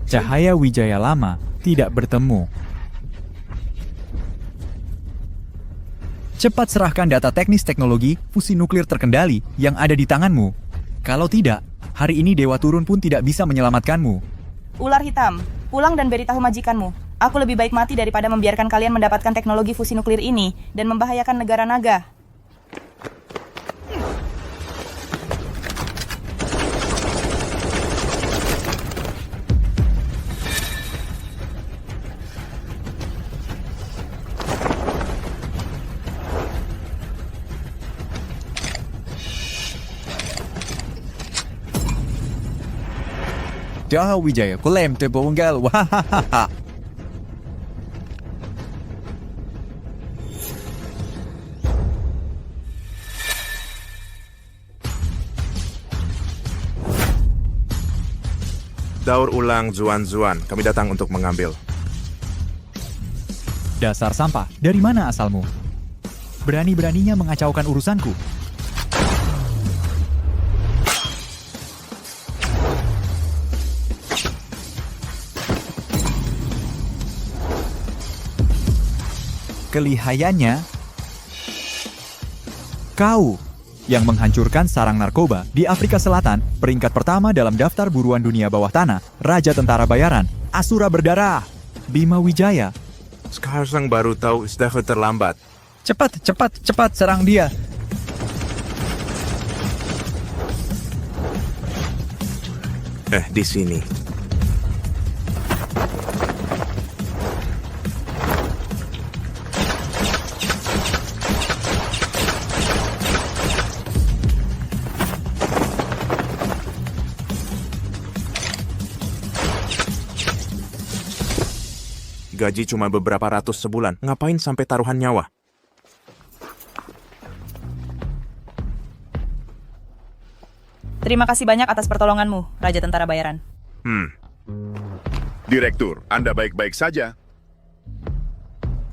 Cahaya Wijaya lama tidak bertemu. Cepat serahkan data teknis teknologi fusi nuklir terkendali yang ada di tanganmu. Kalau tidak, hari ini Dewa Turun pun tidak bisa menyelamatkanmu. Ular hitam, pulang dan beritahu majikanmu. Aku lebih baik mati daripada membiarkan kalian mendapatkan teknologi fusi nuklir ini dan membahayakan negara naga. Cahaya Wijaya, klaim terbonggal. Wahahaha. Daur ulang Zuan-Zuan, kami datang untuk mengambil. Dasar sampah, dari mana asalmu? Berani-beraninya mengacaukan urusanku. Kelihayannya, kau yang menghancurkan sarang narkoba di Afrika Selatan, peringkat pertama dalam daftar buruan dunia bawah tanah, Raja Tentara Bayaran, Asura Berdarah, Bima Wijaya. Sekarang baru tahu sudah terlambat. Cepat, cepat, cepat serang dia. Di sini. Gaji cuma beberapa ratus sebulan. Ngapain sampai taruhan nyawa? Terima kasih banyak atas pertolonganmu, Raja Tentara Bayaran. Direktur, Anda baik-baik saja?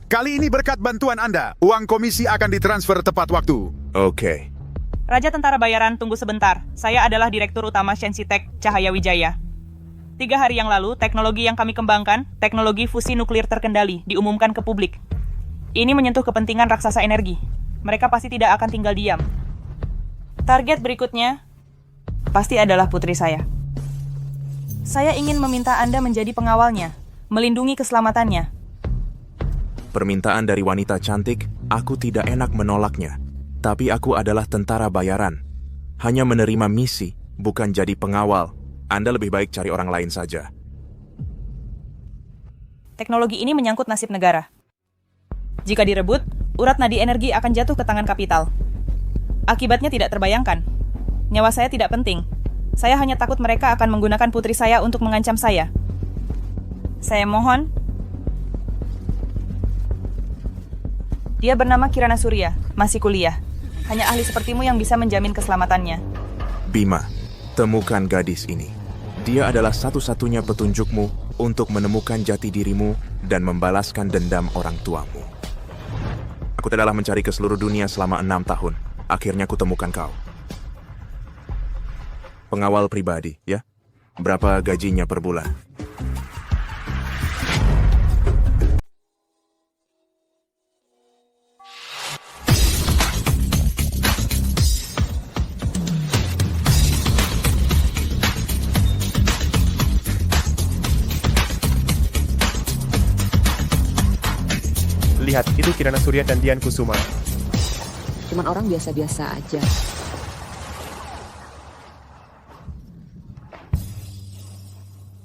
Kali ini berkat bantuan Anda, uang komisi akan ditransfer tepat waktu. Oke. Raja Tentara Bayaran, tunggu sebentar. Saya adalah Direktur Utama Shensitek Cahaya Wijaya. 3 hari yang lalu, teknologi yang kami kembangkan, teknologi fusi nuklir terkendali, diumumkan ke publik. Ini menyentuh kepentingan raksasa energi. Mereka pasti tidak akan tinggal diam. Target berikutnya pasti adalah putri saya. Saya ingin meminta Anda menjadi pengawalnya, melindungi keselamatannya. Permintaan dari wanita cantik, aku tidak enak menolaknya. Tapi aku adalah tentara bayaran. Hanya menerima misi, bukan jadi pengawal. Anda lebih baik cari orang lain saja. Teknologi ini menyangkut nasib negara. Jika direbut, urat nadi energi akan jatuh ke tangan kapital. Akibatnya tidak terbayangkan. Nyawa saya tidak penting. Saya hanya takut mereka akan menggunakan putri saya untuk mengancam saya. Saya mohon. Dia bernama Kirana Surya, masih kuliah. Hanya ahli sepertimu yang bisa menjamin keselamatannya. Bima, temukan gadis ini. Dia adalah satu-satunya petunjukmu untuk menemukan jati dirimu dan membalaskan dendam orang tuamu. Aku telah mencari ke seluruh dunia selama 6 tahun. Akhirnya kutemukan kau. Pengawal pribadi, ya? Berapa gajinya per bulan? Lihat, itu Kirana Surya dan Dian Kusuma. Cuman orang biasa-biasa aja.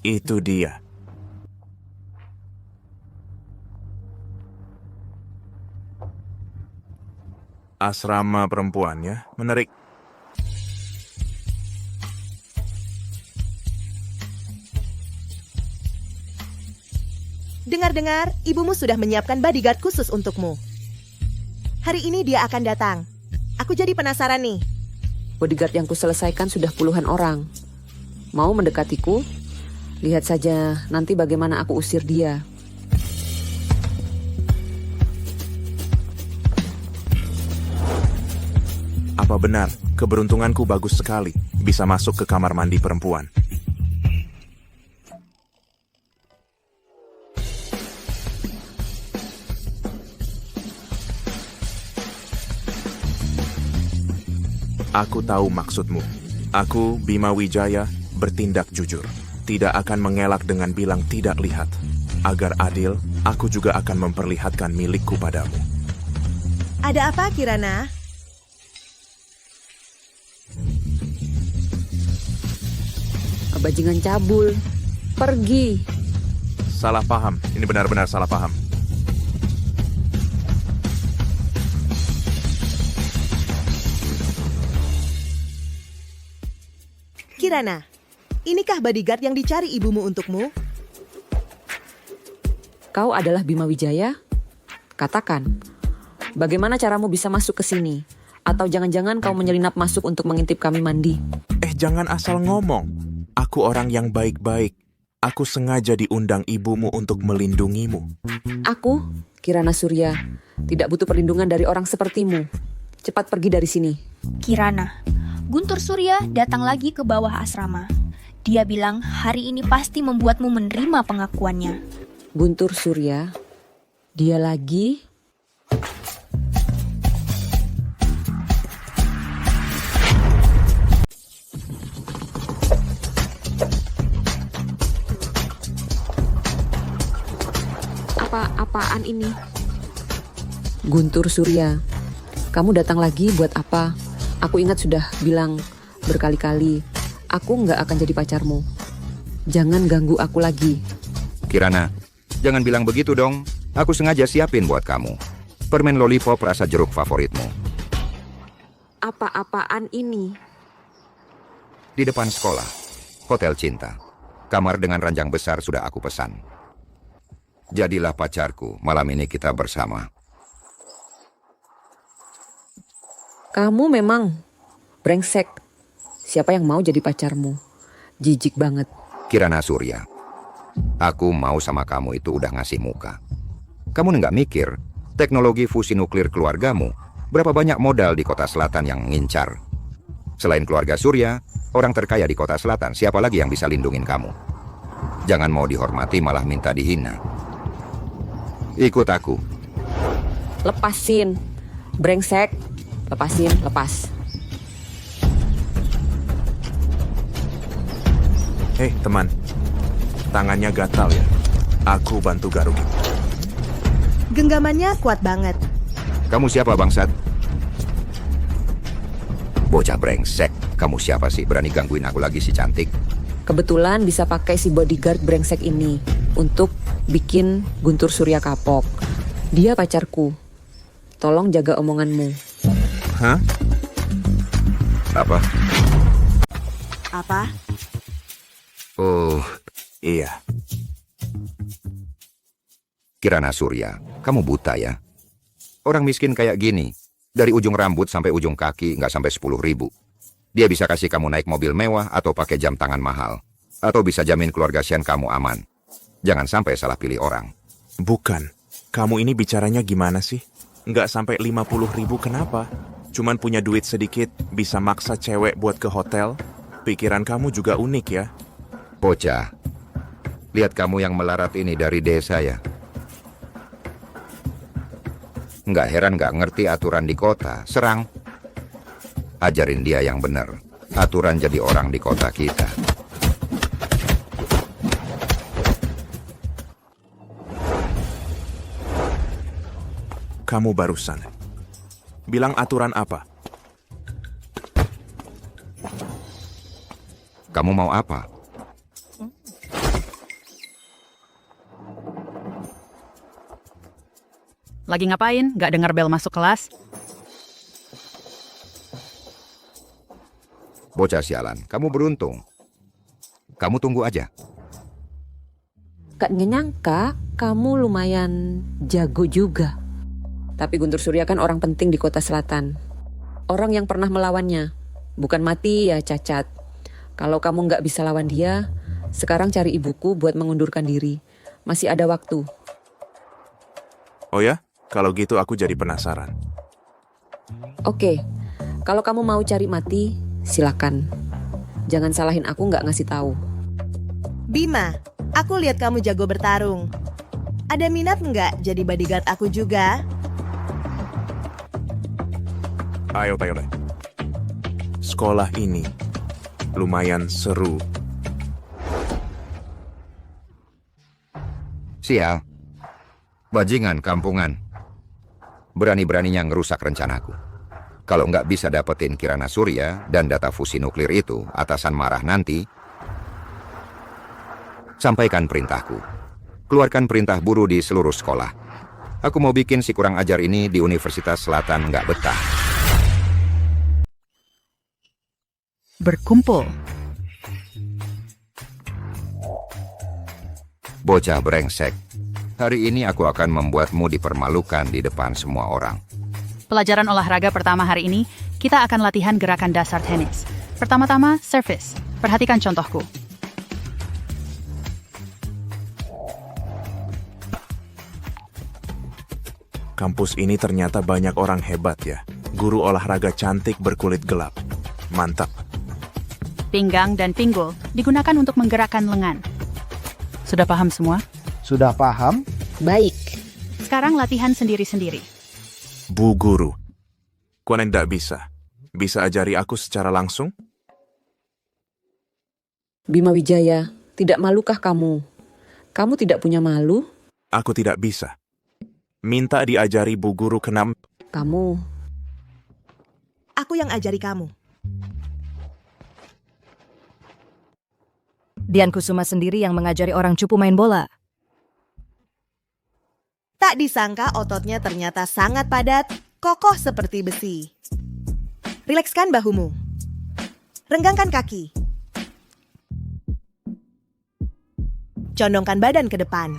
Itu dia. Asrama perempuan, ya? Menarik. Dengar-dengar, ibumu sudah menyiapkan bodyguard khusus untukmu. Hari ini dia akan datang. Aku jadi penasaran nih. Bodyguard yang kuselesaikan sudah puluhan orang. Mau mendekatiku? Lihat saja nanti bagaimana aku usir dia. Apa benar, keberuntunganku bagus sekali bisa masuk ke kamar mandi perempuan? Aku tahu maksudmu. Aku, Bima Wijaya, bertindak jujur. Tidak akan mengelak dengan bilang tidak lihat. Agar adil, aku juga akan memperlihatkan milikku padamu. Ada apa, Kirana? Bajingan cabul. Pergi. Salah paham. Ini benar-benar salah paham. Kirana, inikah bodyguard yang dicari ibumu untukmu? Kau adalah Bima Wijaya? Katakan, bagaimana caramu bisa masuk ke sini? Atau jangan-jangan kau menyelinap masuk untuk mengintip kami mandi? Jangan asal ngomong. Aku orang yang baik-baik. Aku sengaja diundang ibumu untuk melindungimu. Aku, Kirana Surya, tidak butuh perlindungan dari orang sepertimu. Cepat pergi dari sini. Kirana, Guntur Surya datang lagi ke bawah asrama. Dia bilang hari ini pasti membuatmu menerima pengakuannya. Guntur Surya, dia lagi... Apa-apaan ini? Guntur Surya, kamu datang lagi buat apa? Aku ingat sudah bilang berkali-kali, aku nggak akan jadi pacarmu. Jangan ganggu aku lagi. Kirana, jangan bilang begitu dong. Aku sengaja siapin buat kamu. Permen lollipop rasa jeruk favoritmu. Apa-apaan ini? Di depan sekolah, Hotel Cinta. Kamar dengan ranjang besar sudah aku pesan. Jadilah pacarku, malam ini kita bersama. Kamu memang brengsek. Siapa yang mau jadi pacarmu? Jijik banget. Kirana Surya, aku mau sama kamu itu udah ngasih muka. Kamu nggak mikir, teknologi fusi nuklir keluargamu, berapa banyak modal di kota selatan yang ngincar? Selain keluarga Surya, orang terkaya di kota selatan, siapa lagi yang bisa lindungin kamu? Jangan mau dihormati malah minta dihina. Ikut aku. Lepasin. Brengsek. Lepasin, lepas. Hei, teman. Tangannya gatal ya. Aku bantu garukin. Genggamannya kuat banget. Kamu siapa, bangsat? Bocah brengsek. Kamu siapa sih? Berani gangguin aku lagi si cantik? Kebetulan bisa pakai si bodyguard brengsek ini untuk bikin Guntur Surya kapok. Dia pacarku. Tolong jaga omonganmu. Hah? Apa? Apa? Oh, Iya. Kirana Surya, kamu buta ya? Orang miskin kayak gini, dari ujung rambut sampai ujung kaki nggak sampai 10.000. Dia bisa kasih kamu naik mobil mewah atau pakai jam tangan mahal. Atau bisa jamin keluarga Shen kamu aman. Jangan sampai salah pilih orang. Bukan. Kamu ini bicaranya gimana sih? Nggak sampai 50.000 kenapa? Cuman punya duit sedikit, bisa maksa cewek buat ke hotel? Pikiran kamu juga unik ya? Bocah, lihat kamu yang melarat ini dari desa ya. Nggak heran nggak ngerti aturan di kota, serang. Ajarin dia yang benar. Aturan jadi orang di kota kita. Kamu barusan bilang aturan apa? Kamu mau apa? Lagi ngapain? Gak dengar bel masuk kelas? Bocah sialan, kamu beruntung. Kamu tunggu aja. Gak nyangka kamu lumayan jago juga. Tapi Guntur Surya kan orang penting di kota selatan. Orang yang pernah melawannya. Bukan mati ya cacat. Kalau kamu gak bisa lawan dia, sekarang cari ibuku buat mengundurkan diri. Masih ada waktu. Oh ya? Kalau gitu aku jadi penasaran. Oke, kalau kamu mau cari mati, silakan. Jangan salahin aku gak ngasih tahu. Bima, aku lihat kamu jago bertarung. Ada minat nggak jadi bodyguard aku juga? Ayo, Tayo. sekolah ini lumayan seru. Sial. Bajingan kampungan. Berani-beraninya ngerusak rencanaku. Kalau nggak bisa dapetin Kirana Surya dan data fusi nuklir itu, atasan marah nanti. Sampaikan perintahku. Keluarkan perintah buruh di seluruh sekolah. Aku mau bikin si kurang ajar ini di Universitas Selatan nggak betah. Berkumpul. Bocah brengsek. Hari ini aku akan membuatmu dipermalukan di depan semua orang. Pelajaran olahraga pertama hari ini, kita akan latihan gerakan dasar tenis. Pertama-tama, service. Perhatikan contohku. Kampus ini ternyata banyak orang hebat ya. Guru olahraga cantik berkulit gelap. Mantap. Pinggang dan pinggul digunakan untuk menggerakkan lengan. Sudah paham semua? Sudah paham? Baik. Sekarang latihan sendiri-sendiri. Bu Guru, konen ndak bisa. Bisa ajari aku secara langsung? Bima Wijaya, tidak malukah kamu? Kamu tidak punya malu? Aku tidak bisa. Minta diajari Bu Guru ke-6. Kamu. Aku yang ajari kamu. Dian Kusuma sendiri yang mengajari orang cupu main bola. Tak disangka ototnya ternyata sangat padat, kokoh seperti besi. Rilekskan bahumu. Renggangkan kaki. Condongkan badan ke depan.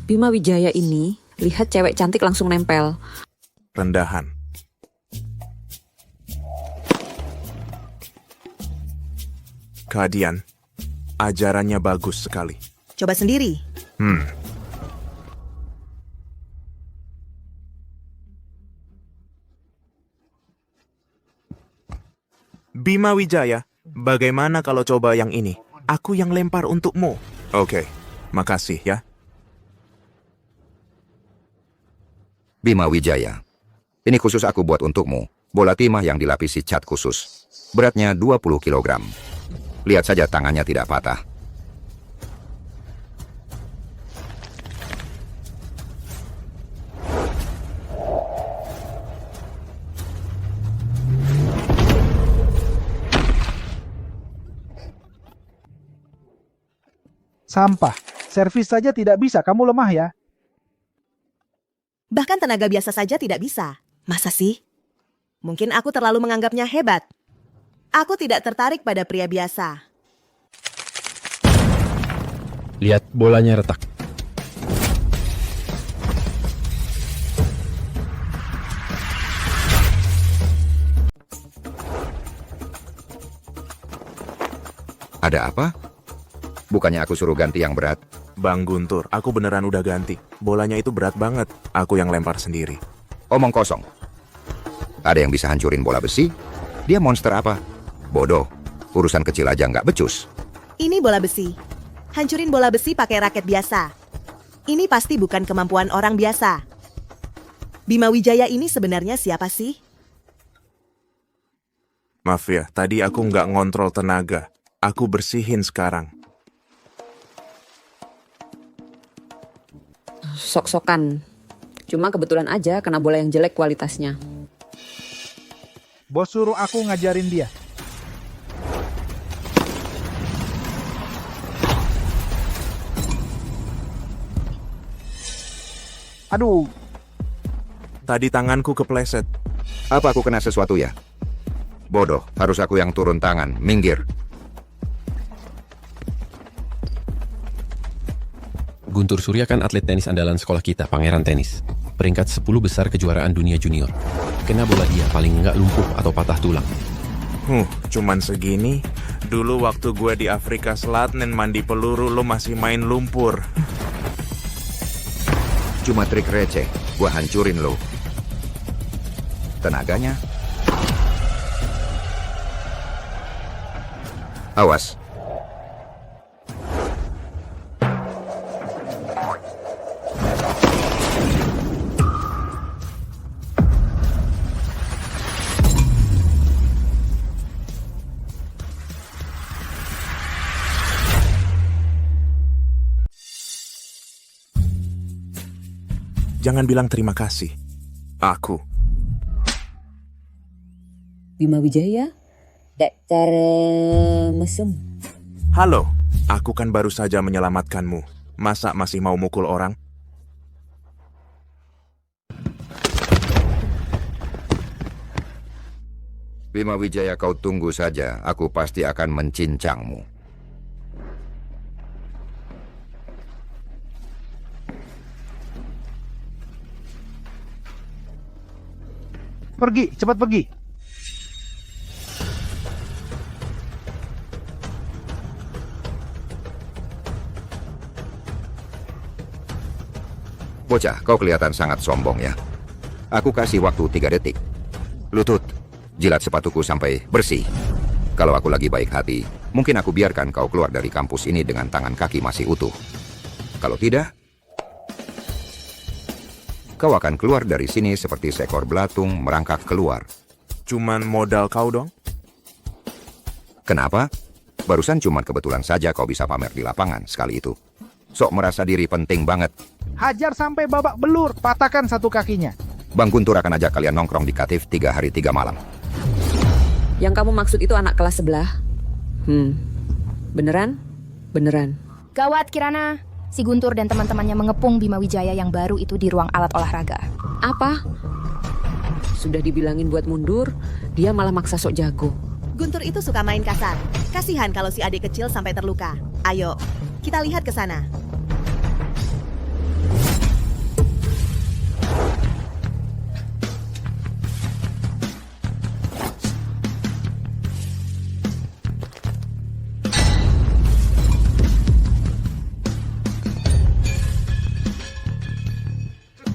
Bima Wijaya ini, lihat cewek cantik langsung nempel. Rendahan. Kak Dian, ajarannya bagus sekali. Coba sendiri. Bima Wijaya, bagaimana kalau coba yang ini? Aku yang lempar untukmu. Oke, makasih ya. Bima Wijaya. Ini khusus aku buat untukmu. Bola timah yang dilapisi cat khusus. Beratnya 20 kg. Lihat saja tangannya tidak patah. Sampah. Servis saja tidak bisa, kamu lemah ya. Bahkan tenaga biasa saja tidak bisa. Masa sih? Mungkin aku terlalu menganggapnya hebat. Aku tidak tertarik pada pria biasa. Lihat bolanya retak. Ada apa? Bukannya aku suruh ganti yang berat? Bang Guntur, aku beneran udah ganti. Bolanya itu berat banget. Aku yang lempar sendiri. Omong kosong. Ada yang bisa hancurin bola besi? Dia monster apa? Bodoh. Urusan kecil aja nggak becus. Ini bola besi. Hancurin bola besi pakai raket biasa. Ini pasti bukan kemampuan orang biasa. Bima Wijaya ini sebenarnya siapa sih? Maaf ya, tadi aku nggak ngontrol tenaga. Aku bersihin sekarang. Sok-sokan. Cuma kebetulan aja kena bola yang jelek kualitasnya. Bos suruh aku ngajarin dia. Aduh. Tadi tanganku kepleset. Apa aku kena sesuatu ya? Bodoh, harus aku yang turun tangan. Minggir. Guntur Surya kan atlet tenis andalan sekolah kita, Pangeran Tenis. Peringkat 10 besar kejuaraan dunia junior. Kena bola dia paling nggak lumpuh atau patah tulang. Cuman segini. Dulu waktu gue di Afrika Selatan mandi peluru, lo masih main lumpur. Cuma trik receh, gua hancurin lo. Tenaganya. Awas. Jangan bilang terima kasih. Aku. Bima Wijaya? Daktar mesum. Halo, aku kan baru saja menyelamatkanmu. Masa masih mau mukul orang? Bima Wijaya, kau tunggu saja. Aku pasti akan mencincangmu. Pergi, cepat pergi. Bocah, kau kelihatan sangat sombong ya. Aku kasih waktu 3 detik. Lutut, jilat sepatuku sampai bersih. Kalau aku lagi baik hati, mungkin aku biarkan kau keluar dari kampus ini dengan tangan kaki masih utuh. Kalau tidak, kau akan keluar dari sini seperti seekor belatung merangkak keluar. Cuman modal kau dong? Kenapa? Barusan cuman kebetulan saja kau bisa pamer di lapangan sekali itu. Sok merasa diri penting banget. Hajar sampai babak belur, patahkan satu kakinya. Bang Guntur akan ajak kalian nongkrong di Katif 3 hari 3 malam. Yang kamu maksud itu anak kelas sebelah? Beneran? Beneran. Gawat Kirana. Si Guntur dan teman-temannya mengepung Bima Wijaya yang baru itu di ruang alat olahraga. Apa? Sudah dibilangin buat mundur, dia malah maksa sok jago. Guntur itu suka main kasar. Kasihan kalau si adik kecil sampai terluka. Ayo, kita lihat ke sana.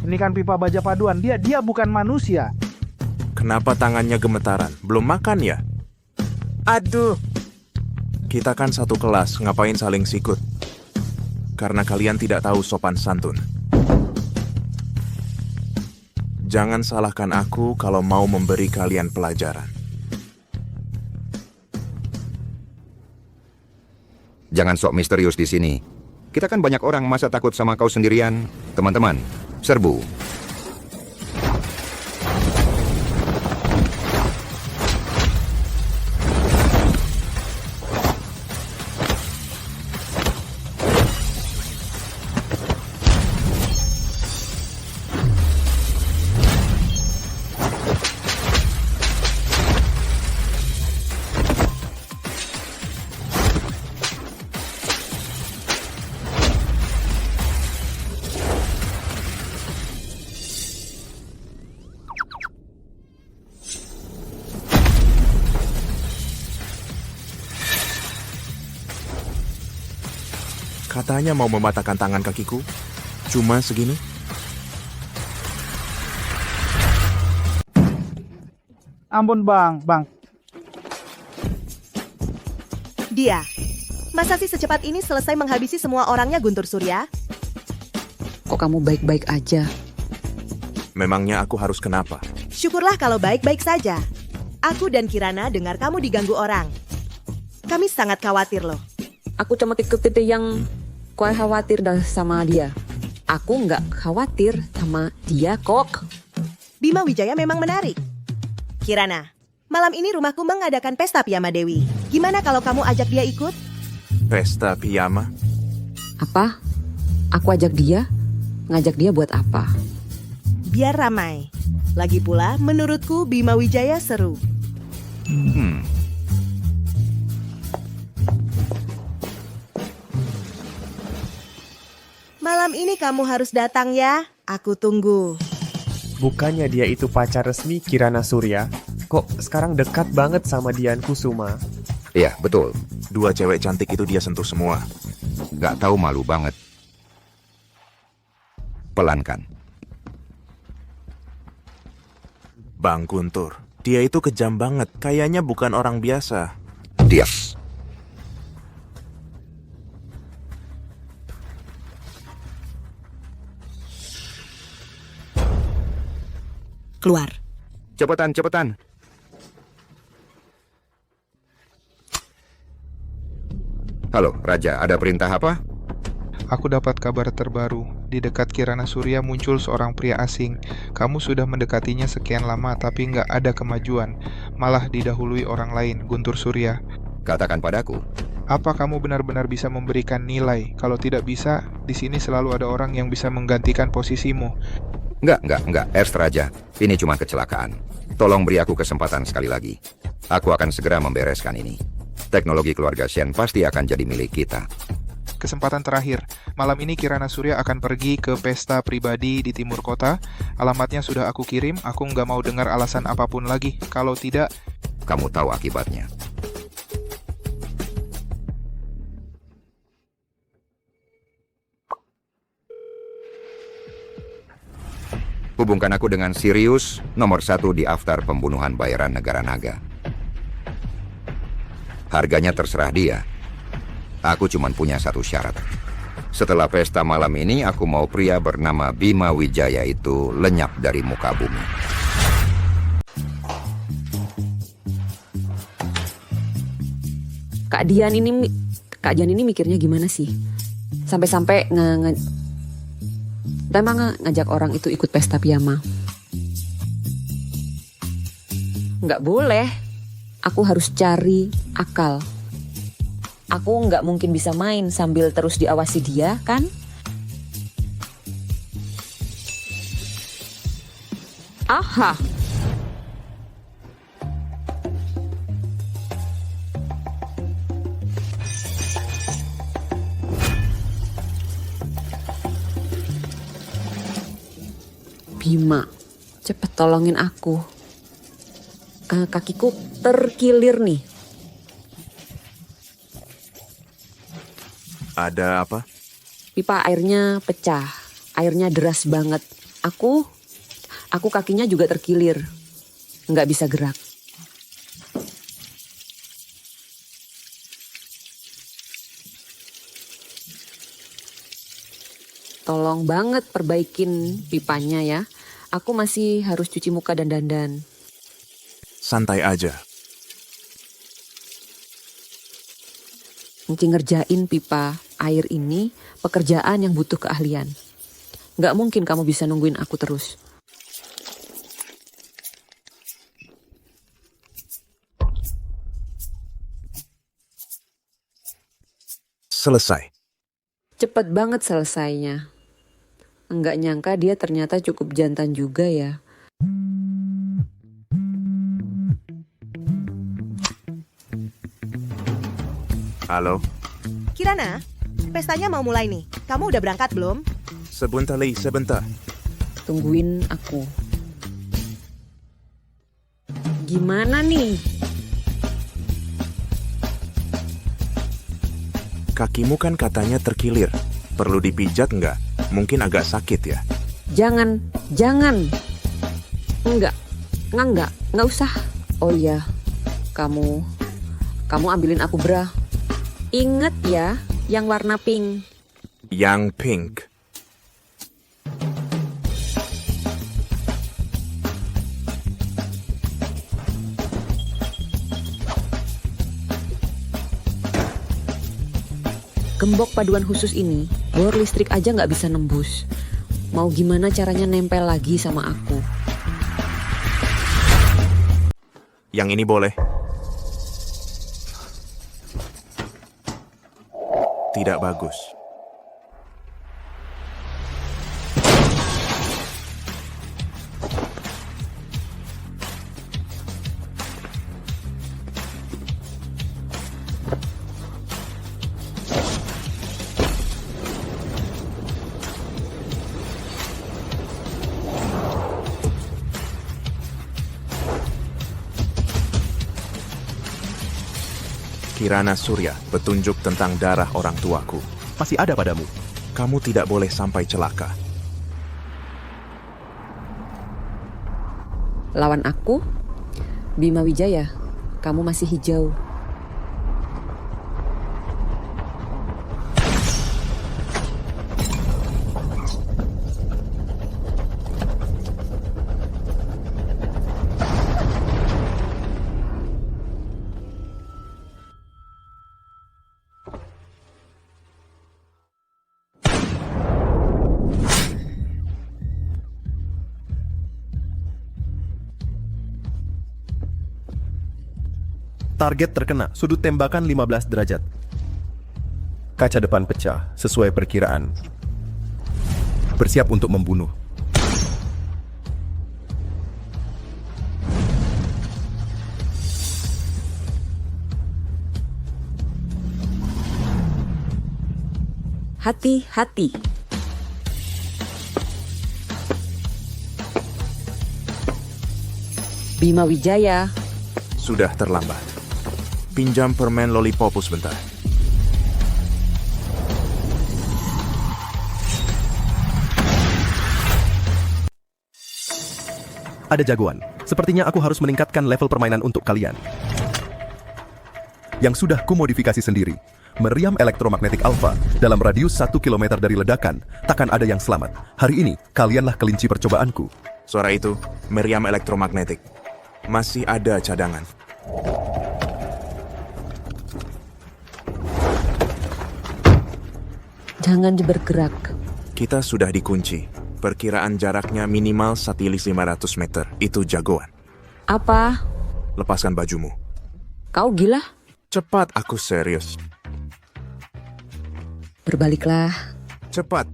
Ini kan pipa baja paduan, dia bukan manusia. Kenapa tangannya gemetaran? Belum makan ya? Aduh. Kita kan satu kelas, ngapain saling sikut? Karena kalian tidak tahu sopan santun. Jangan salahkan aku kalau mau memberi kalian pelajaran. Jangan sok misterius di sini. Kita kan banyak orang, masa takut sama kau sendirian? Teman-teman, serbu. Katanya mau mematahkan tangan kakiku. Cuma segini. Ampun bang. Dia. Masa sih secepat ini selesai menghabisi semua orangnya Guntur Surya? Kok kamu baik-baik aja? Memangnya aku harus kenapa? Syukurlah kalau baik-baik saja. Aku dan Kirana dengar kamu diganggu orang. Kami sangat khawatir loh. Aku cuma titik-titik yang khawatir sama dia. Aku nggak khawatir sama dia kok. Bima Wijaya memang menarik. Kirana, malam ini rumahku mengadakan pesta piyama Dewi. Gimana kalau kamu ajak dia ikut? Pesta piyama? Apa? Aku ajak dia? Ngajak dia buat apa? Biar ramai. Lagi pula, menurutku Bima Wijaya seru. Malam ini kamu harus datang ya. Aku tunggu. Bukannya dia itu pacar resmi Kirana Surya? Kok sekarang dekat banget sama Dian Kusuma? Iya, betul. 2 cewek cantik itu dia sentuh semua. Gak tahu, malu banget. Pelan kan? Bang Guntur, dia itu kejam banget. Kayaknya bukan orang biasa. Diam. Keluar. Cepetan. Halo, Raja, ada perintah apa? Aku dapat kabar terbaru. Di dekat Kirana Surya muncul seorang pria asing. Kamu sudah mendekatinya sekian lama tapi nggak ada kemajuan. Malah didahului orang lain, Guntur Surya. Katakan padaku. Apa kamu benar-benar bisa memberikan nilai? Kalau tidak bisa, di sini selalu ada orang yang bisa menggantikan posisimu. Enggak, Erst Raja. Ini cuma kecelakaan. Tolong beri aku kesempatan sekali lagi. Aku akan segera membereskan ini. Teknologi keluarga Shen pasti akan jadi milik kita. Kesempatan terakhir, malam ini Kirana Surya akan pergi ke pesta pribadi di timur kota. Alamatnya sudah aku kirim, aku nggak mau dengar alasan apapun lagi. Kalau tidak, kamu tahu akibatnya. Hubungkan aku dengan Sirius, nomor 1 di daftar pembunuhan bayaran negara naga. Harganya terserah dia. Aku cuma punya satu syarat. Setelah pesta malam ini, aku mau pria bernama Bima Wijaya itu lenyap dari muka bumi. Kak Dian ini mikirnya gimana sih? Sampai-sampai ngajak orang itu ikut pesta piyama. Nggak boleh. Aku harus cari akal. Aku nggak mungkin bisa main sambil terus diawasi dia, kan? Aha. Bima, cepet tolongin aku. Kakiku terkilir nih. Ada apa? Pipa airnya pecah. Airnya deras banget. Aku kakinya juga terkilir. Nggak bisa gerak. Tolong banget perbaikin pipanya ya. Aku masih harus cuci muka dan dandan. Santai aja. Ngerjain pipa air ini pekerjaan yang butuh keahlian. Nggak mungkin kamu bisa nungguin aku terus. Selesai. Cepet banget selesainya. Nggak nyangka dia ternyata cukup jantan juga ya. Halo? Kirana, pestanya mau mulai nih. Kamu udah berangkat belum? Sebentar, Li, sebentar. Tungguin aku. Gimana nih? Kakimu kan katanya terkilir. Perlu dipijat nggak? Mungkin agak sakit ya? Jangan. Enggak usah. Oh iya, kamu ambilin aku bra. Ingat ya, yang warna pink. Yang pink. Gembok paduan khusus ini, bor listrik aja nggak bisa nembus. Mau gimana caranya nempel lagi sama aku? Yang ini boleh. Tidak bagus. Kirana Surya, petunjuk tentang darah orang tuaku. Masih ada padamu. Kamu tidak boleh sampai celaka. Lawan aku, Bima Wijaya, kamu masih hijau. Target terkena, sudut tembakan 15 derajat. Kaca depan pecah, sesuai perkiraan. Bersiap untuk membunuh. Hati-hati. Bima Wijaya. Sudah terlambat. Pinjam permen lollipopus bentar. Ada jagoan. Sepertinya aku harus meningkatkan level permainan untuk kalian. Yang sudah kumodifikasi sendiri. Meriam elektromagnetik alfa dalam radius 1 km dari ledakan. Takkan ada yang selamat. Hari ini, kalianlah kelinci percobaanku. Suara itu, meriam elektromagnetik. Masih ada cadangan. Jangan bergerak. Kita sudah dikunci. Perkiraan jaraknya minimal 1.500 meter. Itu jagoan. Apa? Lepaskan bajumu. Kau gila? Cepat, aku serius. Berbaliklah. Cepat.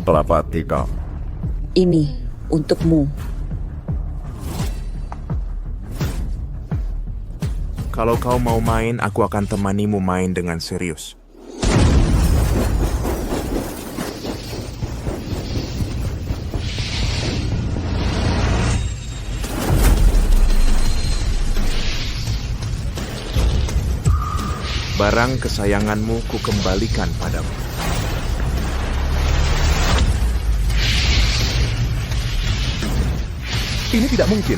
Telepati kau. Ini untukmu. Kalau kau mau main, aku akan temanimu main dengan serius. Barang kesayanganmu kukembalikan padamu. Ini tidak mungkin.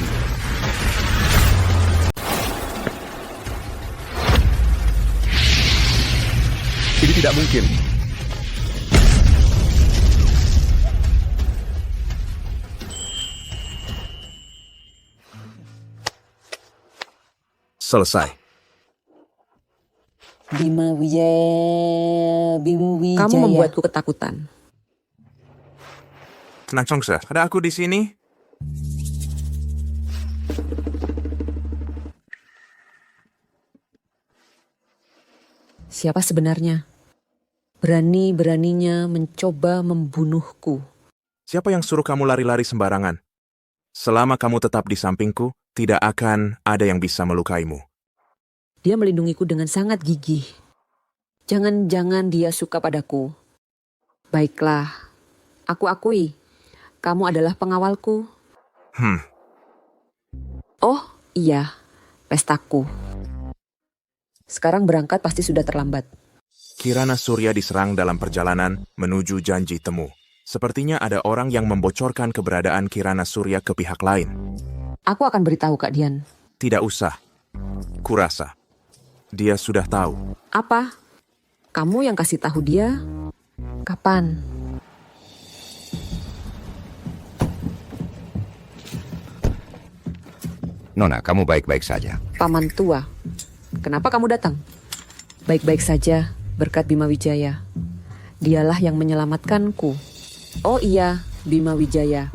Ini tidak mungkin. Selesai. Bima Wijaya. Kamu membuatku ketakutan. Tenang, Chongsa. Ada aku di sini. Siapa sebenarnya? Berani-beraninya mencoba membunuhku. Siapa yang suruh kamu lari-lari sembarangan? Selama kamu tetap di sampingku, tidak akan ada yang bisa melukaimu. Dia melindungiku dengan sangat gigih. Jangan-jangan dia suka padaku. Baiklah, aku akui, kamu adalah pengawalku. Oh iya, pestaku. Sekarang berangkat pasti sudah terlambat. Kirana Surya diserang dalam perjalanan menuju janji temu. Sepertinya ada orang yang membocorkan keberadaan Kirana Surya ke pihak lain. Aku akan beritahu Kak Dian. Tidak usah. Kurasa. Dia sudah tahu. Apa? Kamu yang kasih tahu dia? Kapan? Nona, kamu baik-baik saja. Paman tua. Kenapa kamu datang? Baik-baik saja, berkat Bima Wijaya. Dialah yang menyelamatkanku. Oh iya, Bima Wijaya.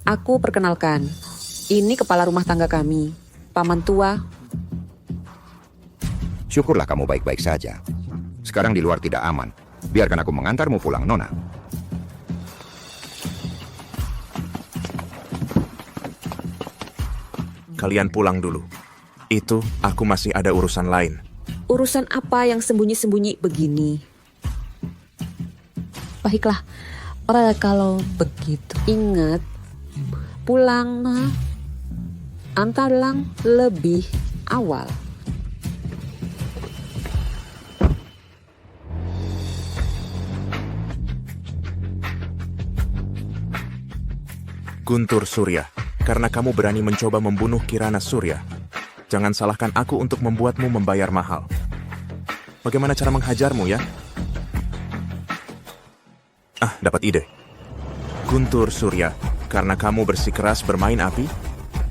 Aku perkenalkan. Ini kepala rumah tangga kami, Paman tua. Syukurlah kamu baik-baik saja. Sekarang di luar tidak aman. Biarkan aku mengantarmu pulang, Nona. Kalian pulang dulu. Itu, aku masih ada urusan lain. Urusan apa yang sembunyi-sembunyi begini? Baiklah, kalau begitu. Ingat, pulang antarlah lebih awal. Guntur Surya, karena kamu berani mencoba membunuh Kirana Surya, jangan salahkan aku untuk membuatmu membayar mahal. Bagaimana cara menghajarmu ya? Dapat ide. Guntur Surya, karena kamu bersikeras bermain api,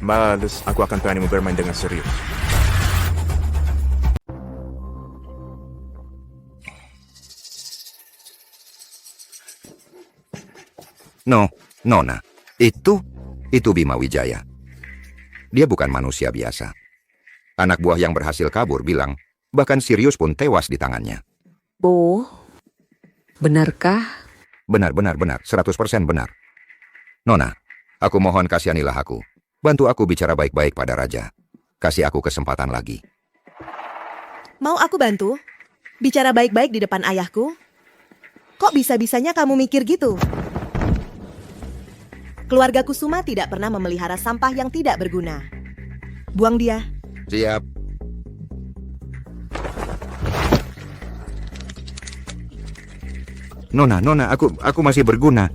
balas aku akan pilihanmu bermain dengan serius. Nona, itu Bima Wijaya. Dia bukan manusia biasa. Anak buah yang berhasil kabur bilang, bahkan Sirius pun tewas di tangannya. Oh, benarkah? Benar, 100% benar. Nona, aku mohon kasihanilah aku. Bantu aku bicara baik-baik pada Raja. Kasih aku kesempatan lagi. Mau aku bantu? Bicara baik-baik di depan ayahku? Kok bisa-bisanya kamu mikir gitu? Keluarga Kusuma tidak pernah memelihara sampah yang tidak berguna. Buang dia. Siap. Nona, aku masih berguna.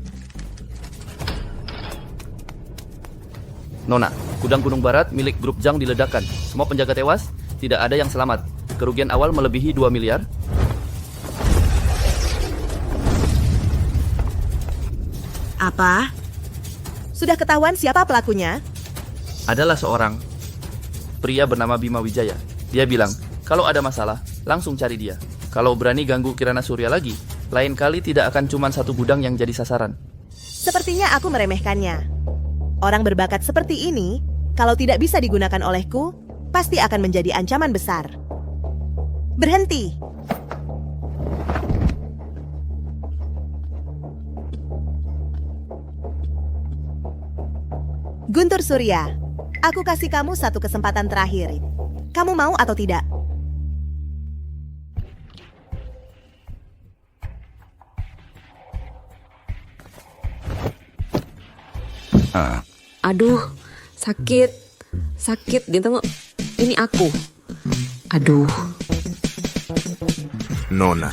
Nona, gudang Gunung Barat milik grup Jang diledakkan. Semua penjaga tewas, tidak ada yang selamat. Kerugian awal melebihi 2 miliar. Apa? Sudah ketahuan siapa pelakunya? Adalah seorang pria bernama Bima Wijaya. Dia bilang, kalau ada masalah, langsung cari dia. Kalau berani ganggu Kirana Surya lagi, lain kali tidak akan cuma satu gudang yang jadi sasaran. Sepertinya aku meremehkannya. Orang berbakat seperti ini, kalau tidak bisa digunakan olehku, pasti akan menjadi ancaman besar. Berhenti! Guntur Surya, aku kasih kamu satu kesempatan terakhir. Kamu mau atau tidak? Aduh, sakit. Dia tengok. Ini aku. Aduh. Nona.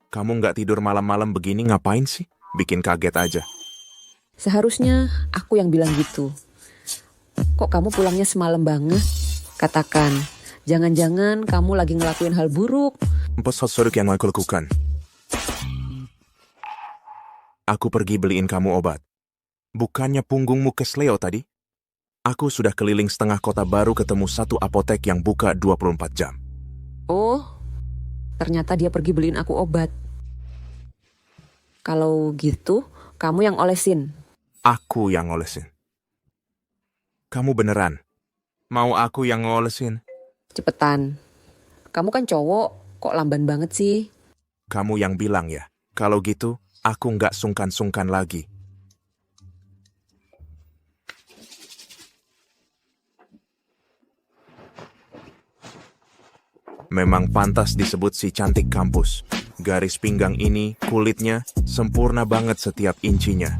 Kamu nggak tidur malam-malam begini ngapain sih? Bikin kaget aja. Seharusnya aku yang bilang gitu. Kok kamu pulangnya semalam banget? Katakan, jangan-jangan kamu lagi ngelakuin hal buruk. Apa sesuatu yang mau aku lakukan? Aku pergi beliin kamu obat. Bukannya punggungmu kesleo tadi? Aku sudah keliling setengah kota baru ketemu satu apotek yang buka 24 jam. Oh, ternyata dia pergi beliin aku obat. Kalau gitu, kamu yang olesin. Aku yang ngolesin. Kamu beneran? Mau aku yang ngolesin? Cepetan. Kamu kan cowok, kok lamban banget sih? Kamu yang bilang ya. Kalau gitu, aku nggak sungkan-sungkan lagi. Memang pantas disebut si cantik kampus. Garis pinggang ini, kulitnya, sempurna banget setiap incinya.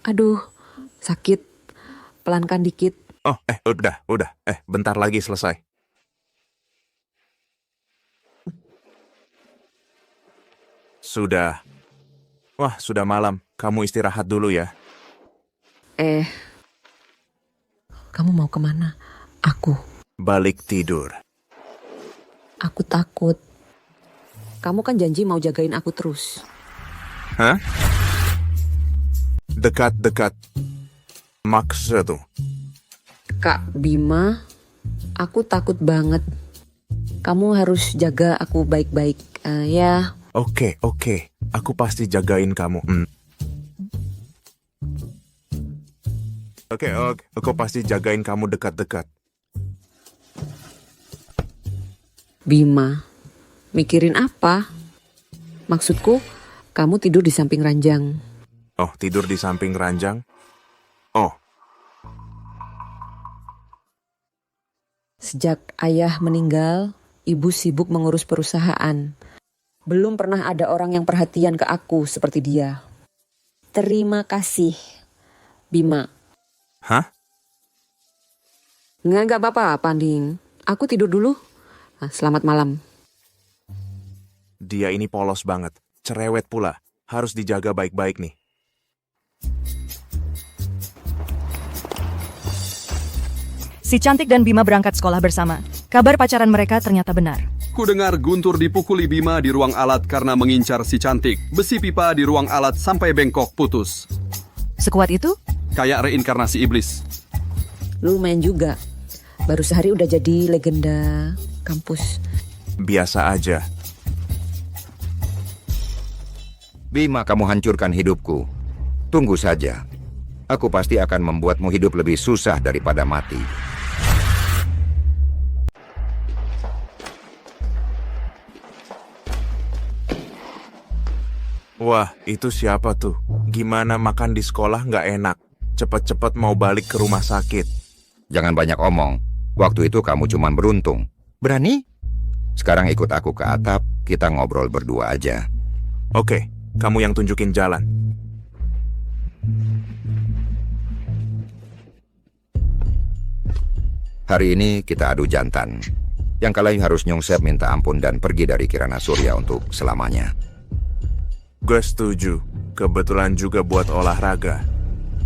Aduh, sakit. Pelankan dikit. Oh, udah. Bentar lagi selesai. Sudah. Wah, sudah malam. Kamu istirahat dulu ya. Kamu mau kemana? Aku. Balik tidur. Aku takut. Kamu kan janji mau jagain aku terus. Hah? Dekat-dekat. Maksud tuh. Kak Bima, aku takut banget. Kamu harus jaga aku baik-baik, ya. Oke. Aku pasti jagain kamu. Oke. Aku pasti jagain kamu dekat-dekat. Bima, mikirin apa? Maksudku, kamu tidur di samping ranjang. Oh, tidur di samping ranjang? Oh. Sejak ayah meninggal, ibu sibuk mengurus perusahaan. Belum pernah ada orang yang perhatian ke aku seperti dia. Terima kasih, Bima. Hah? Nggak apa-apa, Panding. Aku tidur dulu. Nah, selamat malam. Dia ini polos banget. Cerewet pula. Harus dijaga baik-baik nih. Si Cantik dan Bima berangkat sekolah bersama. Kabar pacaran mereka ternyata benar. Ku dengar Guntur dipukuli Bima di ruang alat karena mengincar si cantik. Besi pipa di ruang alat sampai bengkok putus. Sekuat itu? Kayak reinkarnasi iblis. Lumayan juga. Baru sehari udah jadi legenda kampus. Biasa aja. Bima, kamu hancurkan hidupku. Tunggu saja. Aku pasti akan membuatmu hidup lebih susah daripada mati. Wah, itu siapa tuh? Gimana makan di sekolah nggak enak? Cepet-cepet mau balik ke rumah sakit. Jangan banyak omong. Waktu itu kamu cuma beruntung. Berani? Sekarang ikut aku ke atap, kita ngobrol berdua aja. Oke, kamu yang tunjukin jalan. Hari ini kita adu jantan. Yang kalah harus nyungsep minta ampun dan pergi dari Kirana Surya untuk selamanya. Gue setuju. Kebetulan juga buat olahraga.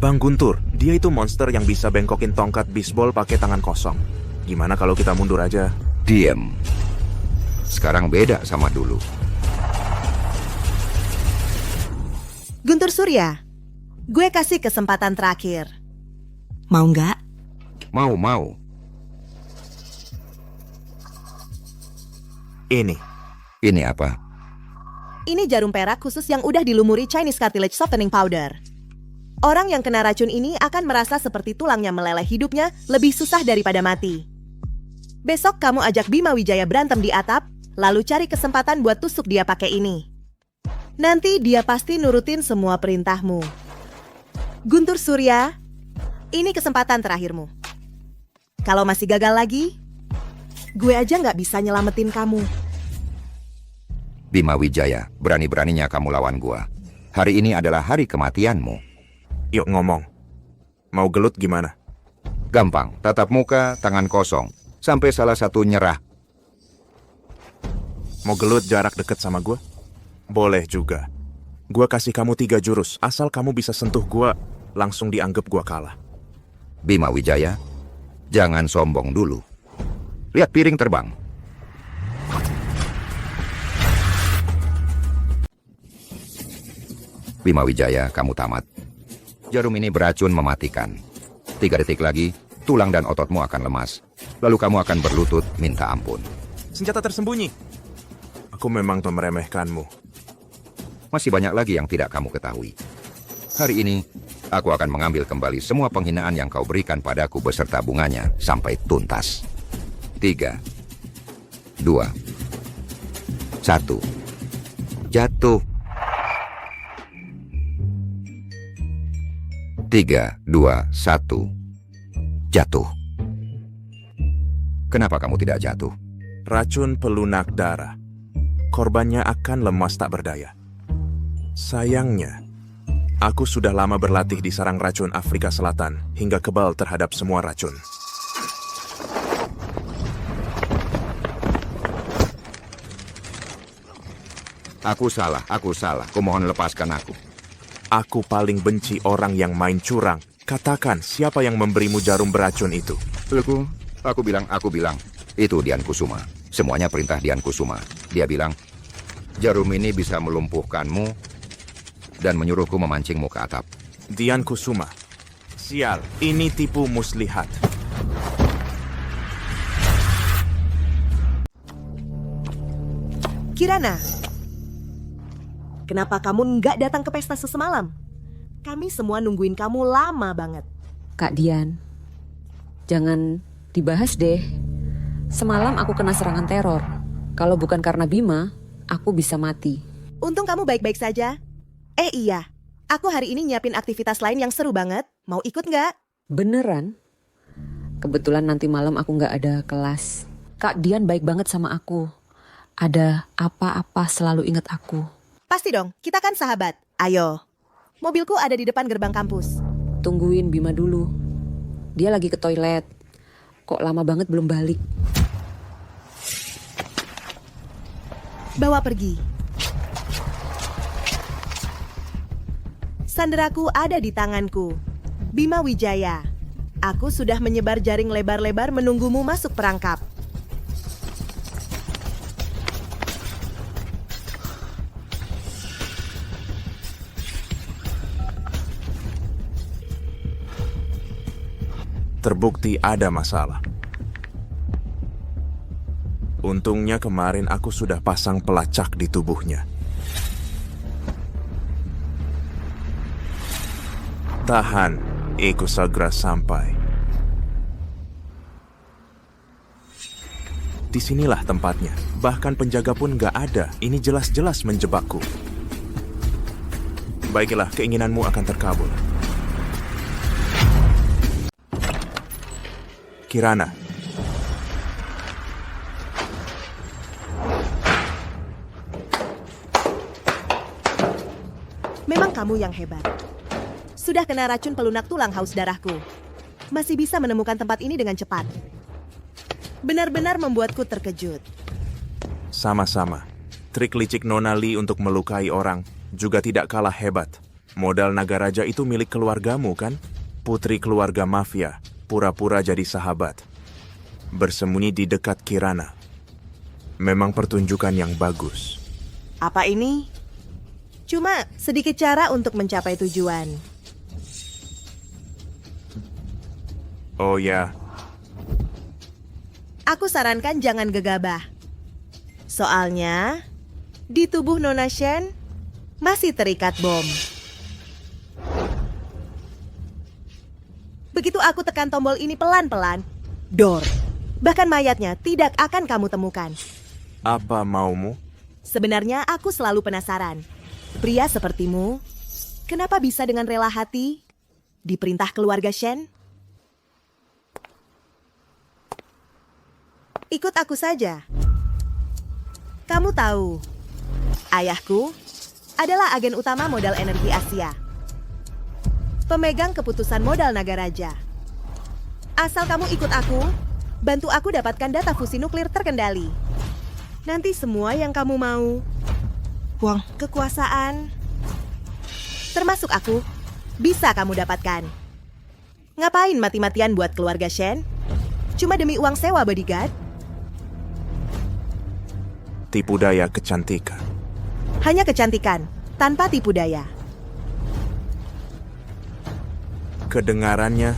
Bang Guntur, dia itu monster yang bisa bengkokin tongkat bisbol pakai tangan kosong. Gimana kalau kita mundur aja? Diem. Sekarang beda sama dulu. Guntur Surya, gue kasih kesempatan terakhir. Mau nggak? Mau. Ini apa? Ini jarum perak khusus yang udah dilumuri Chinese Cartilage Softening Powder. Orang yang kena racun ini akan merasa seperti tulangnya meleleh, hidupnya lebih susah daripada mati. Besok kamu ajak Bima Wijaya berantem di atap, lalu cari kesempatan buat tusuk dia pakai ini. Nanti dia pasti nurutin semua perintahmu. Guntur Surya, ini kesempatan terakhirmu. Kalau masih gagal lagi, gue aja nggak bisa nyelamatin kamu. Bima Wijaya, berani-beraninya kamu lawan gua. Hari ini adalah hari kematianmu. Yuk ngomong. Mau gelut gimana? Gampang, tatap muka, tangan kosong. Sampai salah satu nyerah. Mau gelut jarak deket sama gua? Boleh juga. Gua kasih kamu 3 jurus. Asal kamu bisa sentuh gua, langsung dianggap gua kalah. Bima Wijaya, jangan sombong dulu. Lihat piring terbang. Bima Wijaya, kamu tamat. Jarum ini beracun mematikan. 3 detik lagi, tulang dan ototmu akan lemas. Lalu kamu akan berlutut minta ampun. Senjata tersembunyi. Aku memang meremehkanmu. Masih banyak lagi yang tidak kamu ketahui. Hari ini, aku akan mengambil kembali semua penghinaan yang kau berikan padaku beserta bunganya sampai tuntas. 3, 2, 1. Jatuh. 3, 2, 1. Jatuh. Kenapa kamu tidak jatuh? Racun pelunak darah. Korbannya akan lemas tak berdaya. Sayangnya, aku sudah lama berlatih di sarang racun Afrika Selatan hingga kebal terhadap semua racun. Aku salah. Kumohon lepaskan aku. Aku paling benci orang yang main curang. Katakan siapa yang memberimu jarum beracun itu. Aku bilang. Itu Dian Kusuma. Semuanya perintah Dian Kusuma. Dia bilang, jarum ini bisa melumpuhkanmu dan menyuruhku memancingmu ke atap. Dian Kusuma. Sial, ini tipu muslihat. Kirana, kenapa kamu nggak datang ke pesta semalam? Kami semua nungguin kamu lama banget. Kak Dian, jangan dibahas deh. Semalam aku kena serangan teror. Kalau bukan karena Bima, aku bisa mati. Untung kamu baik-baik saja. Iya, aku hari ini nyiapin aktivitas lain yang seru banget. Mau ikut nggak? Beneran? Kebetulan nanti malam aku nggak ada kelas. Kak Dian baik banget sama aku. Ada apa-apa selalu ingat aku. Pasti dong, kita kan sahabat. Ayo, mobilku ada di depan gerbang kampus. Tungguin Bima dulu. Dia lagi ke toilet. Kok lama banget belum balik? Bawa pergi. Sanderaku ada di tanganku. Bima Wijaya. Aku sudah menyebar jaring lebar-lebar menunggumu masuk perangkap. terbukti ada masalah. Untungnya kemarin aku sudah pasang pelacak di tubuhnya. Tahan, aku segera sampai. Disinilah tempatnya. Bahkan penjaga pun gak ada. Ini jelas-jelas menjebakku. Baiklah, keinginanmu akan terkabul. Kirana. Memang kamu yang hebat. Sudah kena racun pelunak tulang haus darahku. Masih bisa menemukan tempat ini dengan cepat. Benar-benar membuatku terkejut. Sama-sama. Trik licik Nona Lee untuk melukai orang juga tidak kalah hebat. Modal naga raja itu milik keluargamu, kan? Putri keluarga mafia, pura-pura jadi sahabat. Bersembunyi di dekat Kirana. Memang pertunjukan yang bagus. Apa ini? Cuma sedikit cara untuk mencapai tujuan. Oh ya. Aku sarankan jangan gegabah. Soalnya, di tubuh Nona Shen masih terikat bom. Begitu aku tekan tombol ini pelan-pelan, dor. Bahkan mayatnya tidak akan kamu temukan. Apa maumu? Sebenarnya aku selalu penasaran. Pria sepertimu, kenapa bisa dengan rela hati diperintah keluarga Shen? Ikut aku saja. Kamu tahu, ayahku adalah agen utama modal energi Asia. Pemegang keputusan modal naga raja. Asal kamu ikut aku, bantu aku dapatkan data fusi nuklir terkendali. Nanti semua yang kamu mau, uang, kekuasaan, termasuk aku, bisa kamu dapatkan. Ngapain mati-matian buat keluarga Shen? Cuma demi uang sewa bodyguard? Tipu daya kecantikan. Hanya kecantikan, tanpa tipu daya. Kedengarannya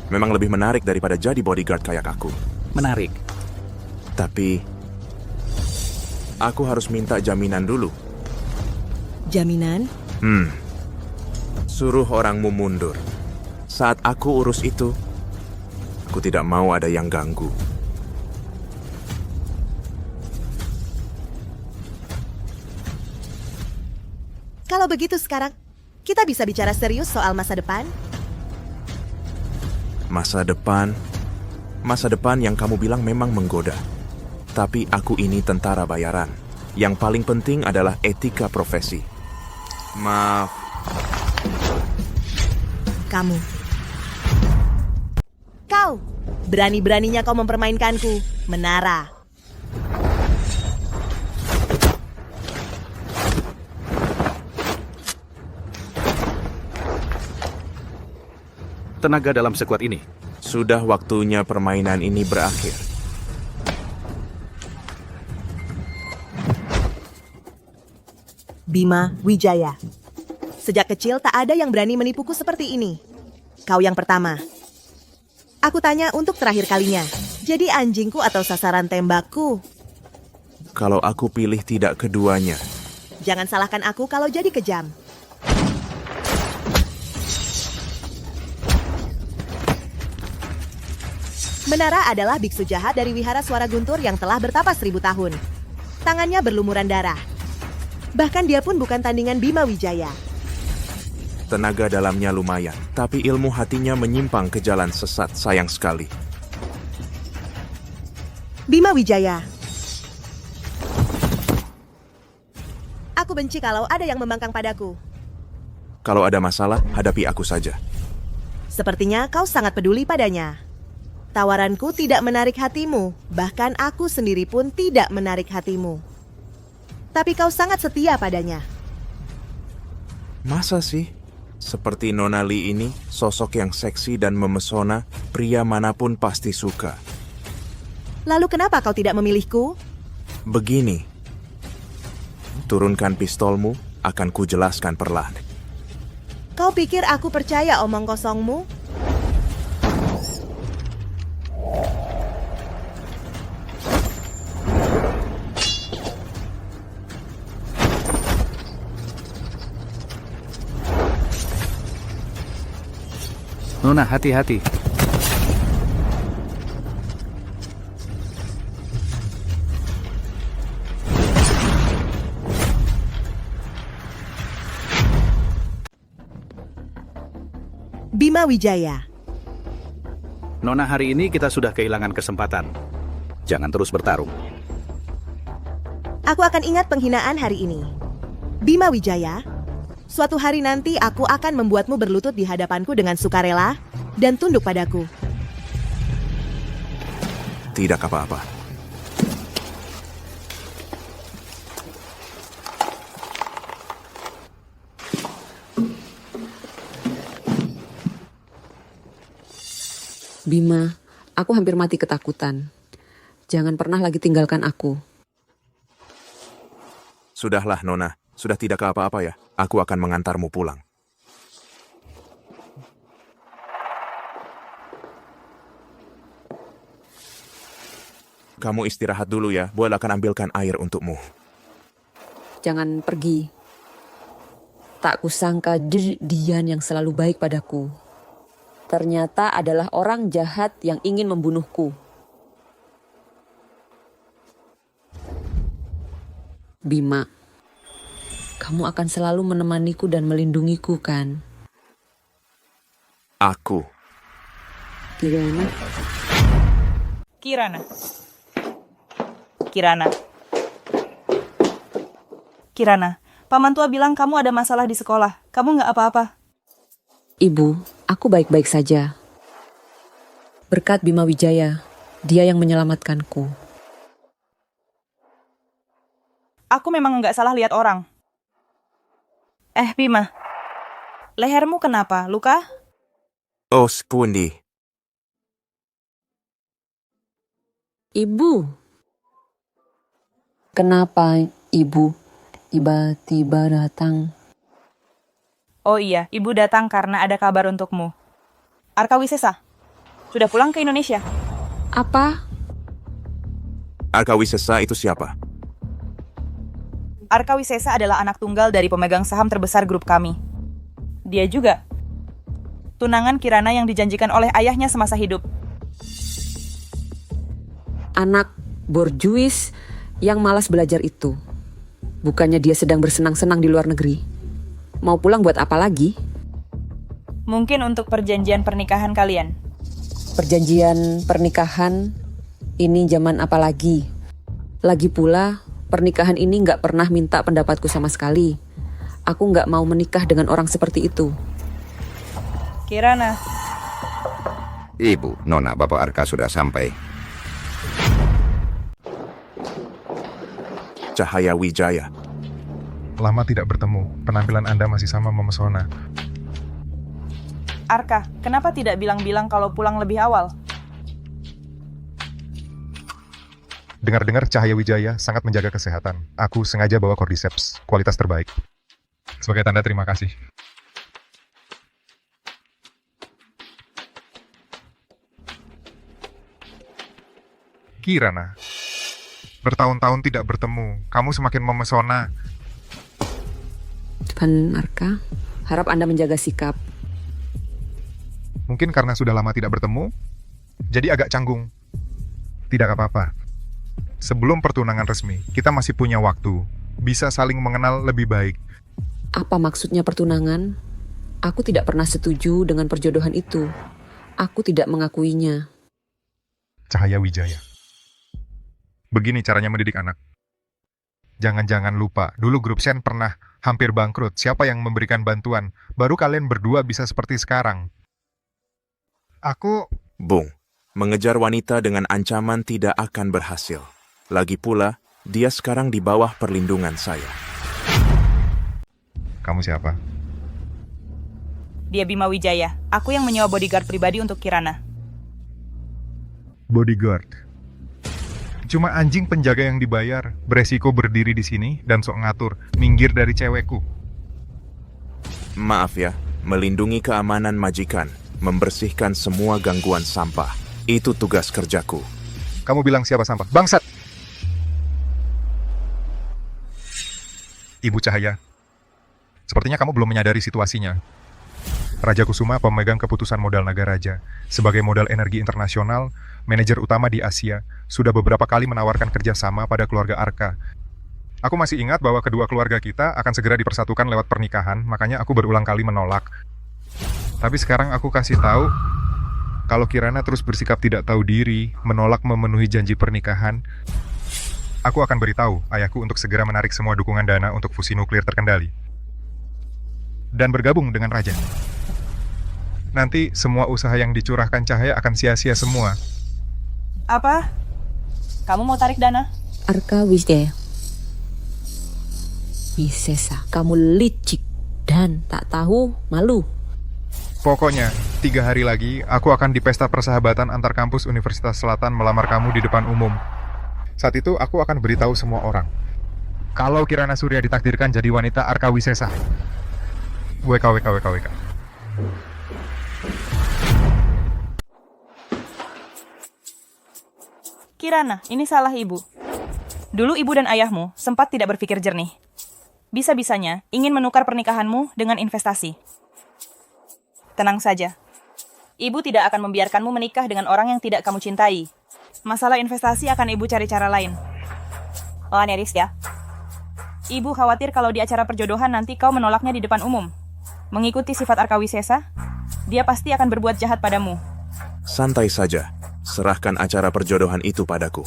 memang lebih menarik daripada jadi bodyguard kayak aku. Menarik. Tapi aku harus minta jaminan dulu. Jaminan? Suruh orangmu mundur. Saat aku urus itu, aku tidak mau ada yang ganggu. Kalau begitu sekarang, kita bisa bicara serius soal masa depan? Masa depan yang kamu bilang memang menggoda. Tapi aku ini tentara bayaran. Yang paling penting adalah etika profesi. Maaf. Kamu. Kau, berani-beraninya kau mempermainkanku, Menara. Tenaga dalam sekuat ini. Sudah waktunya permainan ini berakhir. Bima Wijaya. Sejak kecil tak ada yang berani menipuku seperti ini. Kau yang pertama. Aku tanya untuk terakhir kalinya. Jadi anjingku atau sasaran tembakku? Kalau aku pilih tidak keduanya. Jangan salahkan aku kalau jadi kejam. Menara adalah biksu jahat dari wihara suara guntur yang telah bertapa 1000 tahun. Tangannya berlumuran darah. Bahkan dia pun bukan tandingan Bima Wijaya. Tenaga dalamnya lumayan, tapi ilmu hatinya menyimpang ke jalan sesat, sayang sekali. Bima Wijaya. Aku benci kalau ada yang membangkang padaku. Kalau ada masalah, hadapi aku saja. Sepertinya kau sangat peduli padanya. Tawaranku tidak menarik hatimu, bahkan aku sendiri pun tidak menarik hatimu. Tapi kau sangat setia padanya. Masa sih? Seperti Nona Lee ini, sosok yang seksi dan memesona, pria manapun pasti suka. Lalu kenapa kau tidak memilihku? Begini, turunkan pistolmu, akan kujelaskan perlahan. Kau pikir aku percaya omong kosongmu? Nona, hati-hati. Bima Wijaya. Nona, hari ini kita sudah kehilangan kesempatan. Jangan terus bertarung. Aku akan ingat penghinaan hari ini. Bima Wijaya, suatu hari nanti aku akan membuatmu berlutut di hadapanku dengan sukarela dan tunduk padaku. Tidak apa-apa. Bima, aku hampir mati ketakutan. Jangan pernah lagi tinggalkan aku. Sudahlah, Nona. Sudah tidak apa-apa ya. Aku akan mengantarmu pulang. Kamu istirahat dulu ya. Boyle akan ambilkan air untukmu. Jangan pergi. Tak kusangka Dian yang selalu baik padaku. Ternyata adalah orang jahat yang ingin membunuhku. Bima, kamu akan selalu menemaniku dan melindungiku, kan? Aku. Kirana. Kirana. Kirana. Kirana, Paman tua bilang kamu ada masalah di sekolah. Kamu nggak apa-apa. Ibu, aku baik-baik saja. Berkat Bima Wijaya, dia yang menyelamatkanku. Aku memang nggak salah lihat orang. Bima, lehermu kenapa? Luka? Oh, Spundi. Ibu. Kenapa ibu tiba-tiba datang? Oh iya, ibu datang karena ada kabar untukmu. Arka Wisesa, sudah pulang ke Indonesia. Apa? Arka Wisesa itu siapa? Arka Wisesa adalah anak tunggal dari pemegang saham terbesar grup kami. Dia juga tunangan Kirana yang dijanjikan oleh ayahnya semasa hidup. Anak borjuis yang malas belajar itu. Bukannya dia sedang bersenang-senang di luar negeri. Mau pulang buat apa lagi? Mungkin untuk perjanjian pernikahan kalian. Perjanjian pernikahan? Ini zaman apa lagi? Lagi pula, pernikahan ini nggak pernah minta pendapatku sama sekali. Aku nggak mau menikah dengan orang seperti itu. Kirana. Ibu, Nona, Bapak Arka sudah sampai. Cahaya Wijaya. Lama tidak bertemu. Penampilan Anda masih sama memesona. Arka, kenapa tidak bilang-bilang kalau pulang lebih awal? Dengar-dengar Cahaya Wijaya sangat menjaga kesehatan. Aku sengaja bawa Cordyceps, kualitas terbaik. Sebagai tanda terima kasih. Kirana, bertahun-tahun tidak bertemu. Kamu semakin memesona. Tuan Arka, harap Anda menjaga sikap. Mungkin karena sudah lama tidak bertemu, jadi agak canggung. Tidak apa-apa. Sebelum pertunangan resmi, kita masih punya waktu. Bisa saling mengenal lebih baik. Apa maksudnya pertunangan? Aku tidak pernah setuju dengan perjodohan itu. Aku tidak mengakuinya. Cahaya Wijaya. Begini caranya mendidik anak. Jangan-jangan lupa, dulu grup Shen pernah hampir bangkrut. Siapa yang memberikan bantuan? Baru kalian berdua bisa seperti sekarang. Aku... Bung, mengejar wanita dengan ancaman tidak akan berhasil. Lagi pula, dia sekarang di bawah perlindungan saya. Kamu siapa? Dia Bima Wijaya. Aku yang menyewa bodyguard pribadi untuk Kirana. Bodyguard. Cuma anjing penjaga yang dibayar, beresiko berdiri di sini dan sok ngatur, minggir dari cewekku. Maaf ya, melindungi keamanan majikan, membersihkan semua gangguan sampah. Itu tugas kerjaku. Kamu bilang siapa sampah? Bangsat! Ibu Cahaya, sepertinya kamu belum menyadari situasinya. Raja Kusuma pemegang keputusan modal Nagaraja. Sebagai modal energi internasional, manajer utama di Asia, sudah beberapa kali menawarkan kerjasama pada keluarga Arka. Aku masih ingat bahwa kedua keluarga kita akan segera dipersatukan lewat pernikahan, makanya aku berulang kali menolak. Tapi sekarang aku kasih tahu, kalau Kirana terus bersikap tidak tahu diri, menolak memenuhi janji pernikahan, aku akan beritahu ayahku untuk segera menarik semua dukungan dana untuk fusi nuklir terkendali. Dan bergabung dengan Raja. Nanti semua usaha yang dicurahkan Cahaya akan sia-sia semua. Apa? Kamu mau tarik dana? Arka Wijaya. Wisesa, kamu licik dan tak tahu malu. Pokoknya, 3 hari lagi aku akan di pesta persahabatan antar kampus Universitas Selatan melamar kamu di depan umum. Saat itu aku akan beritahu semua orang. Kalau Kirana Surya ditakdirkan jadi wanita Arka Wisesa. WKWK. Kirana, ini salah ibu. Dulu ibu dan ayahmu sempat tidak berpikir jernih. Bisa-bisanya ingin menukar pernikahanmu dengan investasi. Tenang saja. Ibu tidak akan membiarkanmu menikah dengan orang yang tidak kamu cintai. Masalah investasi akan ibu cari cara lain. Oh, Neris ya. Ibu khawatir kalau di acara perjodohan nanti kau menolaknya di depan umum. Mengikuti sifat Arka Wisesa, dia pasti akan berbuat jahat padamu. Santai saja. Serahkan acara perjodohan itu padaku.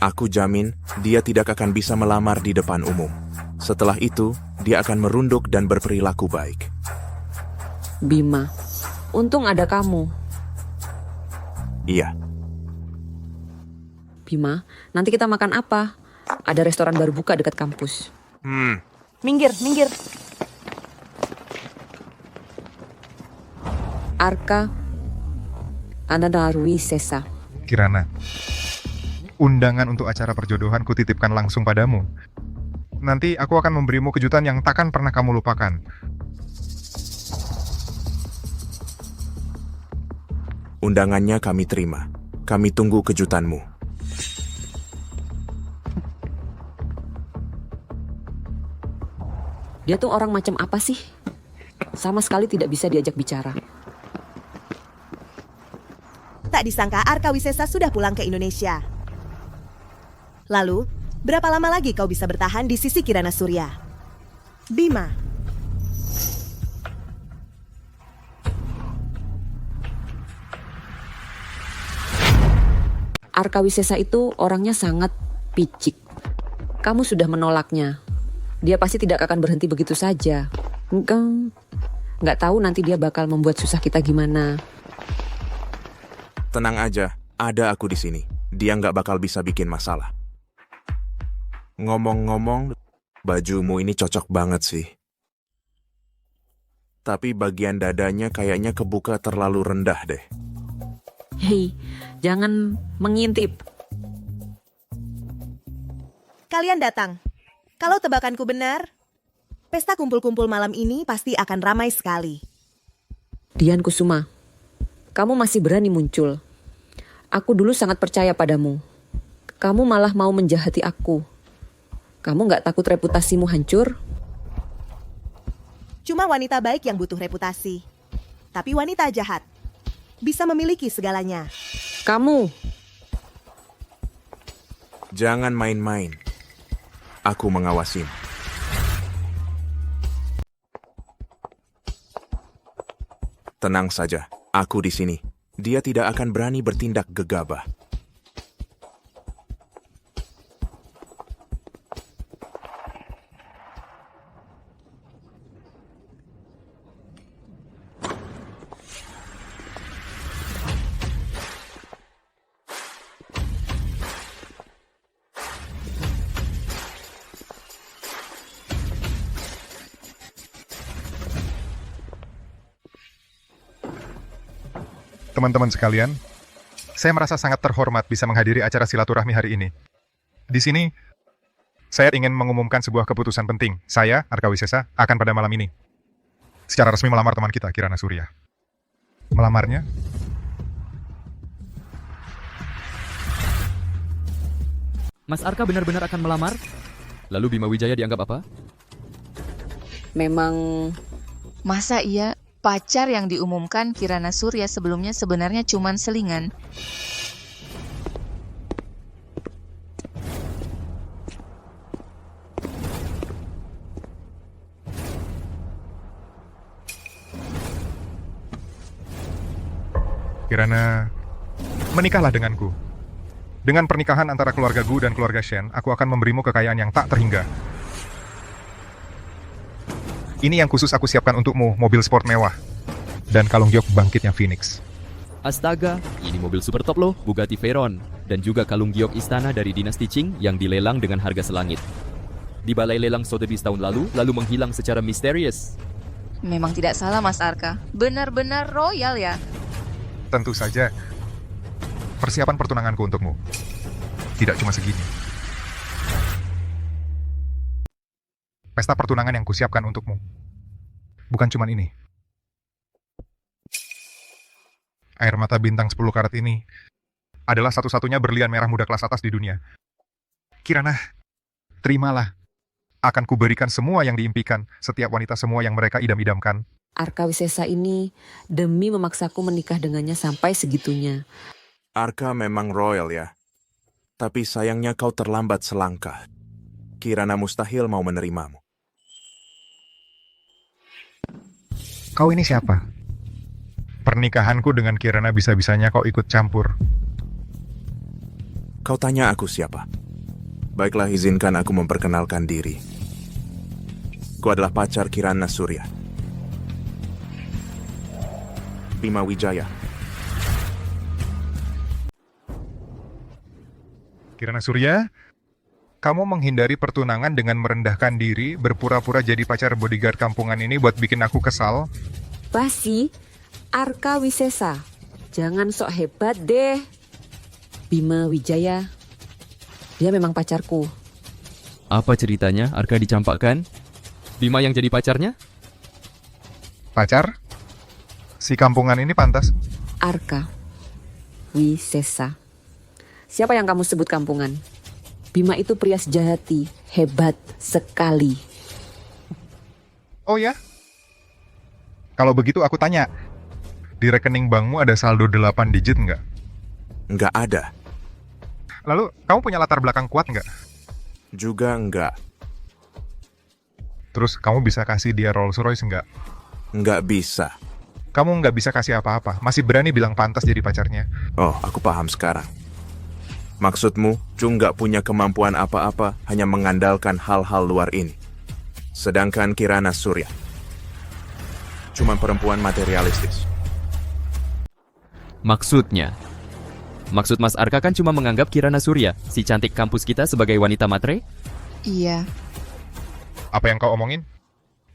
Aku jamin dia tidak akan bisa melamar di depan umum. Setelah itu, dia akan merunduk dan berperilaku baik. Bima, untung ada kamu. Iya. Bima, nanti kita makan apa? Ada restoran baru buka dekat kampus. Minggir. Arka Anandarwi Sesa. Kirana, undangan untuk acara perjodohan kutitipkan langsung padamu. Nanti aku akan memberimu kejutan yang takkan pernah kamu lupakan. Undangannya kami terima. Kami tunggu kejutanmu. Dia tuh orang macam apa sih? Sama sekali tidak bisa diajak bicara. Tak disangka Arka Wisesa sudah pulang ke Indonesia. Lalu, berapa lama lagi kau bisa bertahan di sisi Kirana Surya? Bima. Arka Wisesa itu orangnya sangat picik. Kamu sudah menolaknya. Dia pasti tidak akan berhenti begitu saja. Nggak tahu nanti dia bakal membuat susah kita gimana. Tenang aja, ada aku di sini. Dia nggak bakal bisa bikin masalah. Ngomong-ngomong, bajumu ini cocok banget sih. Tapi bagian dadanya kayaknya kebuka terlalu rendah deh. Hei, jangan mengintip. Kalian datang. Kalau tebakanku benar, pesta kumpul-kumpul malam ini pasti akan ramai sekali. Dian Kusuma, kamu masih berani muncul. Aku dulu sangat percaya padamu. Kamu malah mau menjahati aku. Kamu nggak takut reputasimu hancur? Cuma wanita baik yang butuh reputasi. Tapi wanita jahat bisa memiliki segalanya. Kamu. Jangan main-main. Aku mengawasi. Tenang saja, aku di sini. Dia tidak akan berani bertindak gegabah. Teman-teman sekalian, saya merasa sangat terhormat bisa menghadiri acara silaturahmi hari ini. Di sini, saya ingin mengumumkan sebuah keputusan penting. Saya, Arka Wisesa, akan pada malam ini secara resmi melamar teman kita, Kirana Surya. Melamarnya? Mas Arka benar-benar akan melamar? Lalu Bima Wijaya dianggap apa? Memang... Masa iya? Pacar yang diumumkan Kirana Surya sebelumnya sebenarnya cuman selingan. Kirana, menikahlah denganku. Dengan pernikahan antara keluarga Gu dan keluarga Shen, aku akan memberimu kekayaan yang tak terhingga. Ini yang khusus aku siapkan untukmu, mobil sport mewah. Dan kalung giok bangkitnya Phoenix. Astaga, ini mobil super top loh, Bugatti Veyron. Dan juga kalung giok istana dari dinasti Qing yang dilelang dengan harga selangit. Di balai lelang Sotheby's tahun lalu menghilang secara misterius. Memang tidak salah Mas Arka, benar-benar royal ya. Tentu saja. Persiapan pertunanganku untukmu. Tidak cuma segini. Pesta pertunangan yang kusiapkan untukmu. Bukan cuma ini. Air mata bintang 10 karat ini adalah satu-satunya berlian merah muda kelas atas di dunia. Kirana, terimalah. Akan kuberikan semua yang diimpikan, setiap wanita semua yang mereka idam-idamkan. Arka Wisesa ini demi memaksaku menikah dengannya sampai segitunya. Arka memang royal ya. Tapi sayangnya kau terlambat selangkah. Kirana mustahil mau menerimamu. Kau ini siapa? Pernikahanku dengan Kirana bisa-bisanya kau ikut campur. Kau tanya aku siapa? Baiklah, izinkan aku memperkenalkan diri. Ku adalah pacar Kirana Surya. Bima Wijaya. Kirana Surya, kamu menghindari pertunangan dengan merendahkan diri, berpura-pura jadi pacar bodyguard kampungan ini buat bikin aku kesal. Basi, Arka Wisesa, jangan sok hebat deh. Bima Wijaya, dia memang pacarku. Apa ceritanya Arka dicampakkan? Bima yang jadi pacarnya? Pacar? Si kampungan ini pantas. Arka Wisesa. Siapa yang kamu sebut kampungan? Bima itu pria sejati, hebat sekali. Oh ya? Kalau begitu aku tanya, di rekening bankmu ada saldo 8 digit nggak? Nggak ada. Lalu, kamu punya latar belakang kuat nggak? Juga nggak. Terus, kamu bisa kasih dia Rolls Royce nggak? Nggak bisa. Kamu nggak bisa kasih apa-apa, masih berani bilang pantas jadi pacarnya. Oh, aku paham sekarang. Maksudmu, Chung nggak punya kemampuan apa-apa, hanya mengandalkan hal-hal luar ini. Sedangkan Kirana Surya cuma perempuan materialistis. Maksudnya? Maksud Mas Arka kan cuma menganggap Kirana Surya, si cantik kampus kita sebagai wanita matre? Iya. Apa yang kau omongin?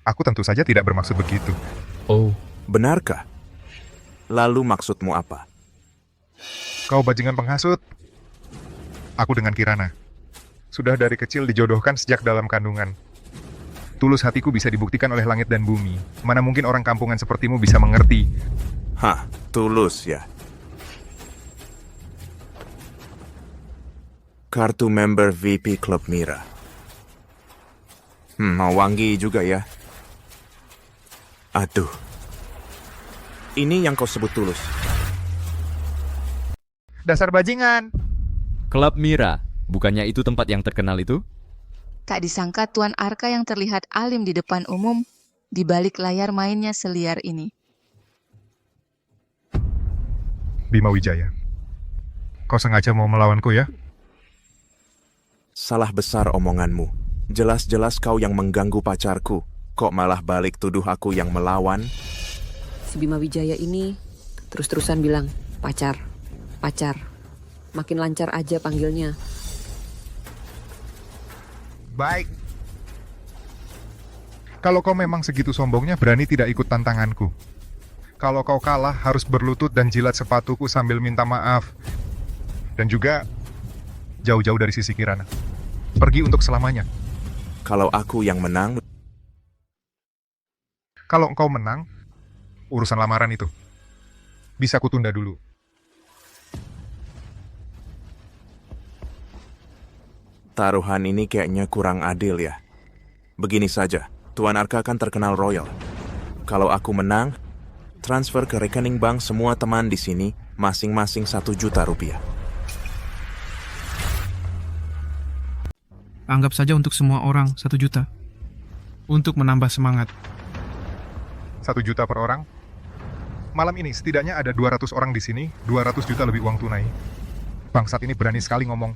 Aku tentu saja tidak bermaksud begitu. Oh. Benarkah? Lalu maksudmu apa? Kau bajingan penghasut. Aku dengan Kirana. Sudah dari kecil dijodohkan sejak dalam kandungan. Tulus hatiku bisa dibuktikan oleh langit dan bumi. Mana mungkin orang kampungan sepertimu bisa mengerti. Hah, tulus ya. Kartu member VP Klub Mira. Wangi juga ya. Aduh. Ini yang kau sebut tulus. Dasar bajingan. Klub Mira, bukannya itu tempat yang terkenal itu? Tak disangka Tuan Arka yang terlihat alim di depan umum, di balik layar mainnya seliar ini. Bima Wijaya, kau sengaja mau melawanku ya? Salah besar omonganmu. Jelas-jelas kau yang mengganggu pacarku. Kok malah balik tuduh aku yang melawan? Si Bima Wijaya ini terus-terusan bilang, pacar, pacar. Makin lancar aja panggilnya. Baik. Kalau kau memang segitu sombongnya, berani tidak ikut tantanganku. Kalau kau kalah, harus berlutut dan jilat sepatuku sambil minta maaf. Dan juga, jauh-jauh dari sisi Kirana. Pergi untuk selamanya. Kalau aku yang menang... Kalau engkau menang, urusan lamaran itu bisa kutunda dulu. Taruhan ini kayaknya kurang adil ya. Begini saja, Tuan Arka kan terkenal royal. Kalau aku menang, Transfer ke rekening bank semua teman di sini, masing-masing 1 juta rupiah. Anggap saja untuk semua orang 1 juta. Untuk menambah semangat. 1 juta per orang? Malam ini setidaknya ada 200 orang di sini, 200 juta lebih uang tunai. Bangsat ini berani sekali ngomong.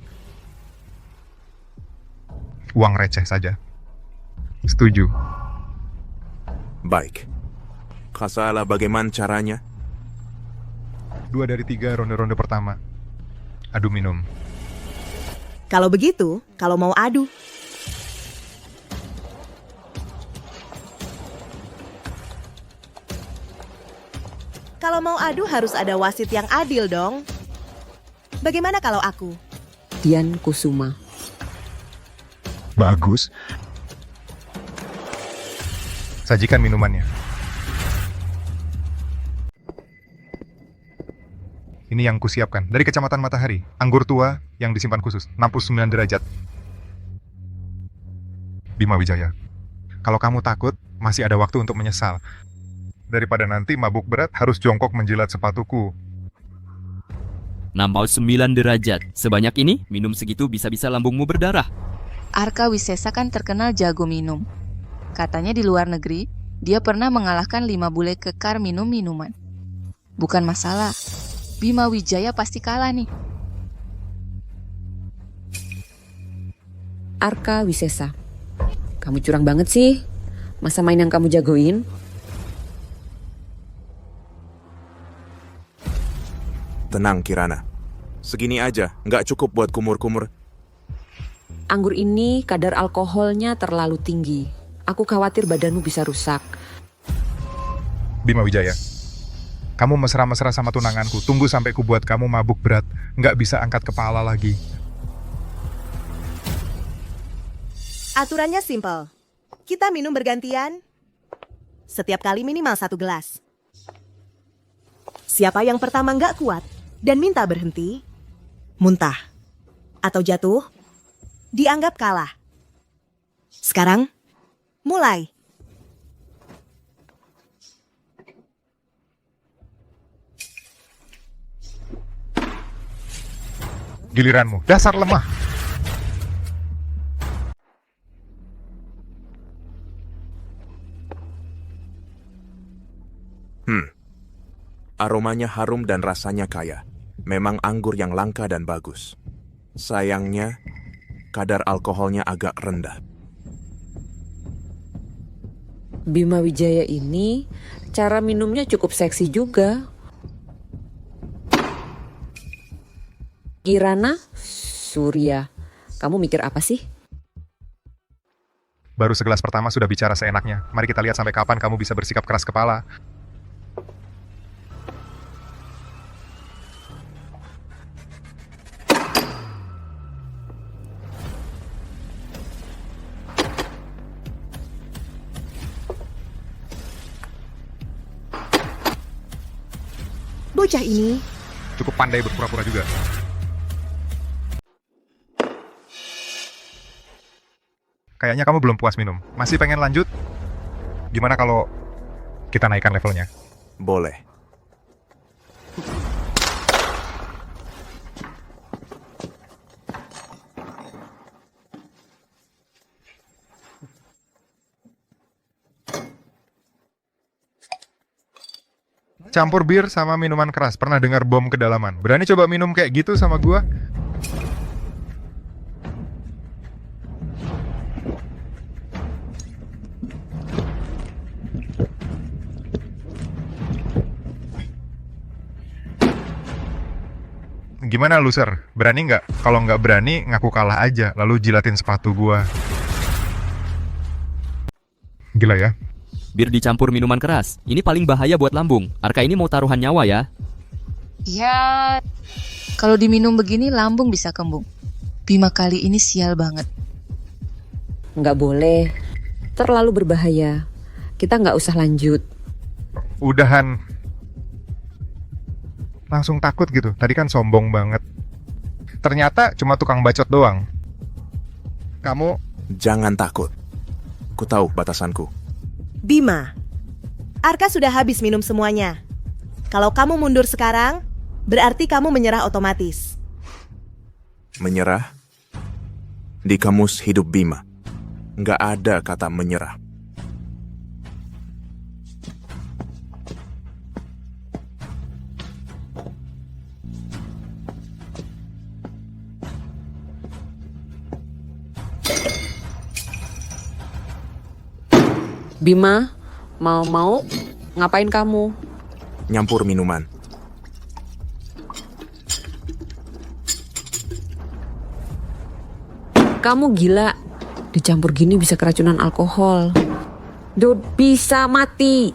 Uang receh saja. Setuju. Baik. Kasalah bagaimana caranya? 2 dari 3 ronde-ronde pertama. Adu minum. Kalau begitu, kalau mau adu. Kalau mau adu harus ada wasit yang adil dong. Bagaimana kalau aku? Dian Kusuma. Bagus. Sajikan minumannya. Ini yang kusiapkan. Dari Kecamatan Matahari. Anggur tua yang disimpan khusus. 69 derajat. Bima Wijaya. Kalau kamu takut, masih ada waktu untuk menyesal. Daripada nanti mabuk berat harus jongkok menjilat sepatuku. 69 derajat. Sebanyak ini, minum segitu bisa-bisa lambungmu berdarah. Arka Wisesa kan terkenal jago minum. Katanya di luar negeri, dia pernah mengalahkan 5 bule kekar minum minuman. Bukan masalah. Bima Wijaya pasti kalah nih. Arka Wisesa. Kamu curang banget sih. Masa main yang kamu jagoin? Tenang, Kirana. Segini aja, nggak cukup buat kumur-kumur. Anggur ini kadar alkoholnya terlalu tinggi. Aku khawatir badanmu bisa rusak. Bima Wijaya. Kamu mesra-mesra sama tunanganku. Tunggu sampai ku buat kamu mabuk berat. Nggak bisa angkat kepala lagi. Aturannya simpel. Kita minum bergantian. Setiap kali minimal 1 gelas. Siapa yang pertama nggak kuat dan minta berhenti, muntah, atau jatuh, dianggap kalah. Sekarang, mulai. Giliranmu, dasar lemah. Aromanya harum dan rasanya kaya. Memang anggur yang langka dan bagus. Sayangnya, kadar alkoholnya agak rendah. Bima Wijaya ini cara minumnya cukup seksi juga. Kirana Surya, kamu mikir apa sih? Baru segelas pertama sudah bicara seenaknya. Mari kita lihat sampai kapan kamu bisa bersikap keras kepala. Bocah ini Cukup pandai berpura-pura juga. Kayaknya kamu belum puas minum. Masih pengen lanjut? Gimana kalau kita naikkan levelnya? Boleh. Campur bir sama minuman keras. Pernah dengar bom kedalaman? Berani coba minum kayak gitu sama gua? Gimana loser? Berani nggak? Kalau nggak berani, ngaku kalah aja, lalu jilatin sepatu gua. Gila ya? Bir dicampur minuman keras. Ini paling bahaya buat lambung. Arka ini mau taruhan nyawa ya. Ya, kalau diminum begini lambung bisa kembung. Bima kali ini sial banget. Nggak boleh. Terlalu berbahaya. Kita nggak usah lanjut. Udahan. Langsung takut gitu. Tadi kan sombong banget. Ternyata cuma tukang bacot doang. Kamu... Jangan takut. Ku tahu batasanku. Bima, Arka sudah habis minum semuanya. Kalau kamu mundur sekarang, berarti kamu menyerah otomatis. Menyerah? Di kamus hidup Bima, nggak ada kata menyerah. Bima, mau ngapain kamu? Nyampur minuman. Kamu gila. Dicampur gini bisa keracunan alkohol. Dude, bisa mati.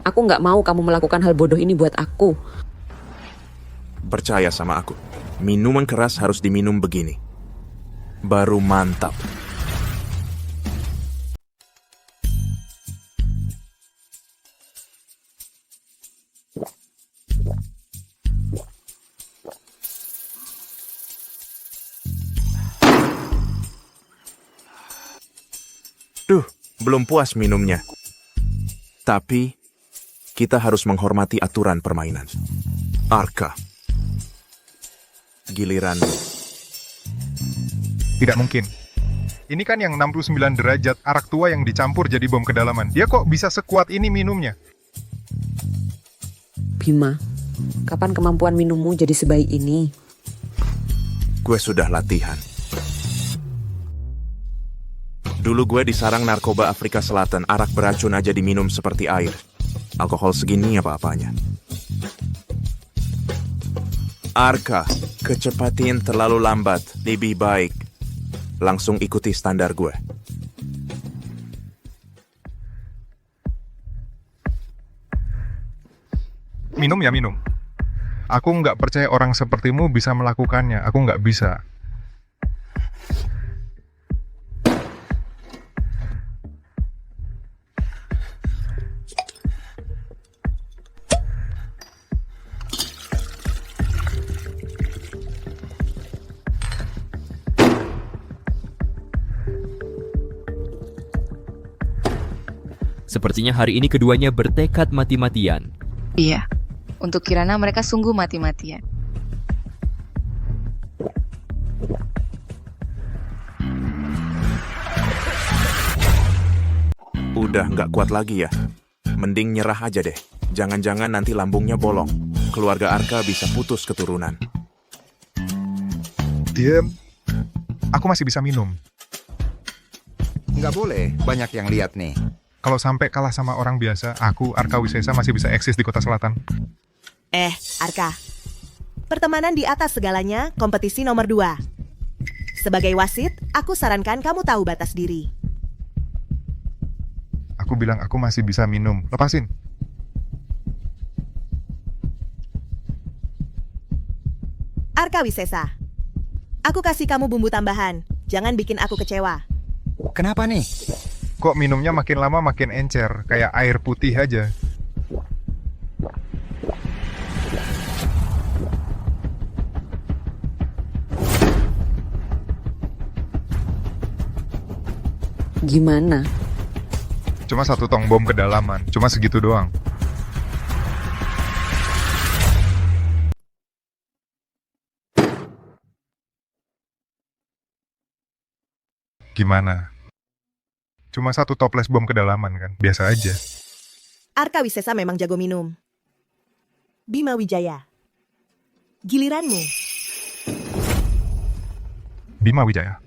Aku nggak mau kamu melakukan hal bodoh ini buat aku. Percaya sama aku. Minuman keras harus diminum begini. Baru mantap. Duh, belum puas minumnya. Tapi, kita harus menghormati aturan permainan. Arka, giliran. Tidak mungkin. Ini kan yang 69 derajat arak tua yang dicampur jadi bom kedalaman. Dia kok bisa sekuat ini minumnya? Bima, kapan kemampuan minummu jadi sebaik ini? Gue sudah latihan. Dulu gue di sarang narkoba Afrika Selatan, arak beracun aja diminum seperti air. Alkohol segini apa-apanya. Arka, kecepatan terlalu lambat, lebih baik. Langsung ikuti standar gue. Minum ya minum. Aku nggak percaya orang sepertimu bisa melakukannya. Aku nggak bisa. Sepertinya hari ini keduanya bertekad mati-matian. Iya, untuk Kirana mereka sungguh mati-matian. Udah nggak kuat lagi ya? Mending nyerah aja deh. Jangan-jangan nanti lambungnya bolong. Keluarga Arka bisa putus keturunan. Diam. Aku masih bisa minum. Nggak boleh, banyak yang lihat nih. Kalau sampai kalah sama orang biasa, aku, Arka Wisesa, masih bisa eksis di Kota Selatan. Arka. Pertemanan di atas segalanya, kompetisi nomor 2. Sebagai wasit, aku sarankan kamu tahu batas diri. Aku bilang aku masih bisa minum. Lepasin. Arka Wisesa. Aku kasih kamu bumbu tambahan. Jangan bikin aku kecewa. Kenapa nih? Kok minumnya makin lama makin encer, kayak air putih aja. Gimana? Cuma 1 tong bom kedalaman, cuma segitu doang. Gimana? Cuma 1 toples bom kedalaman kan, biasa aja. Arka Wisesa memang jago minum. Bima Wijaya. Giliranmu. Bima Wijaya.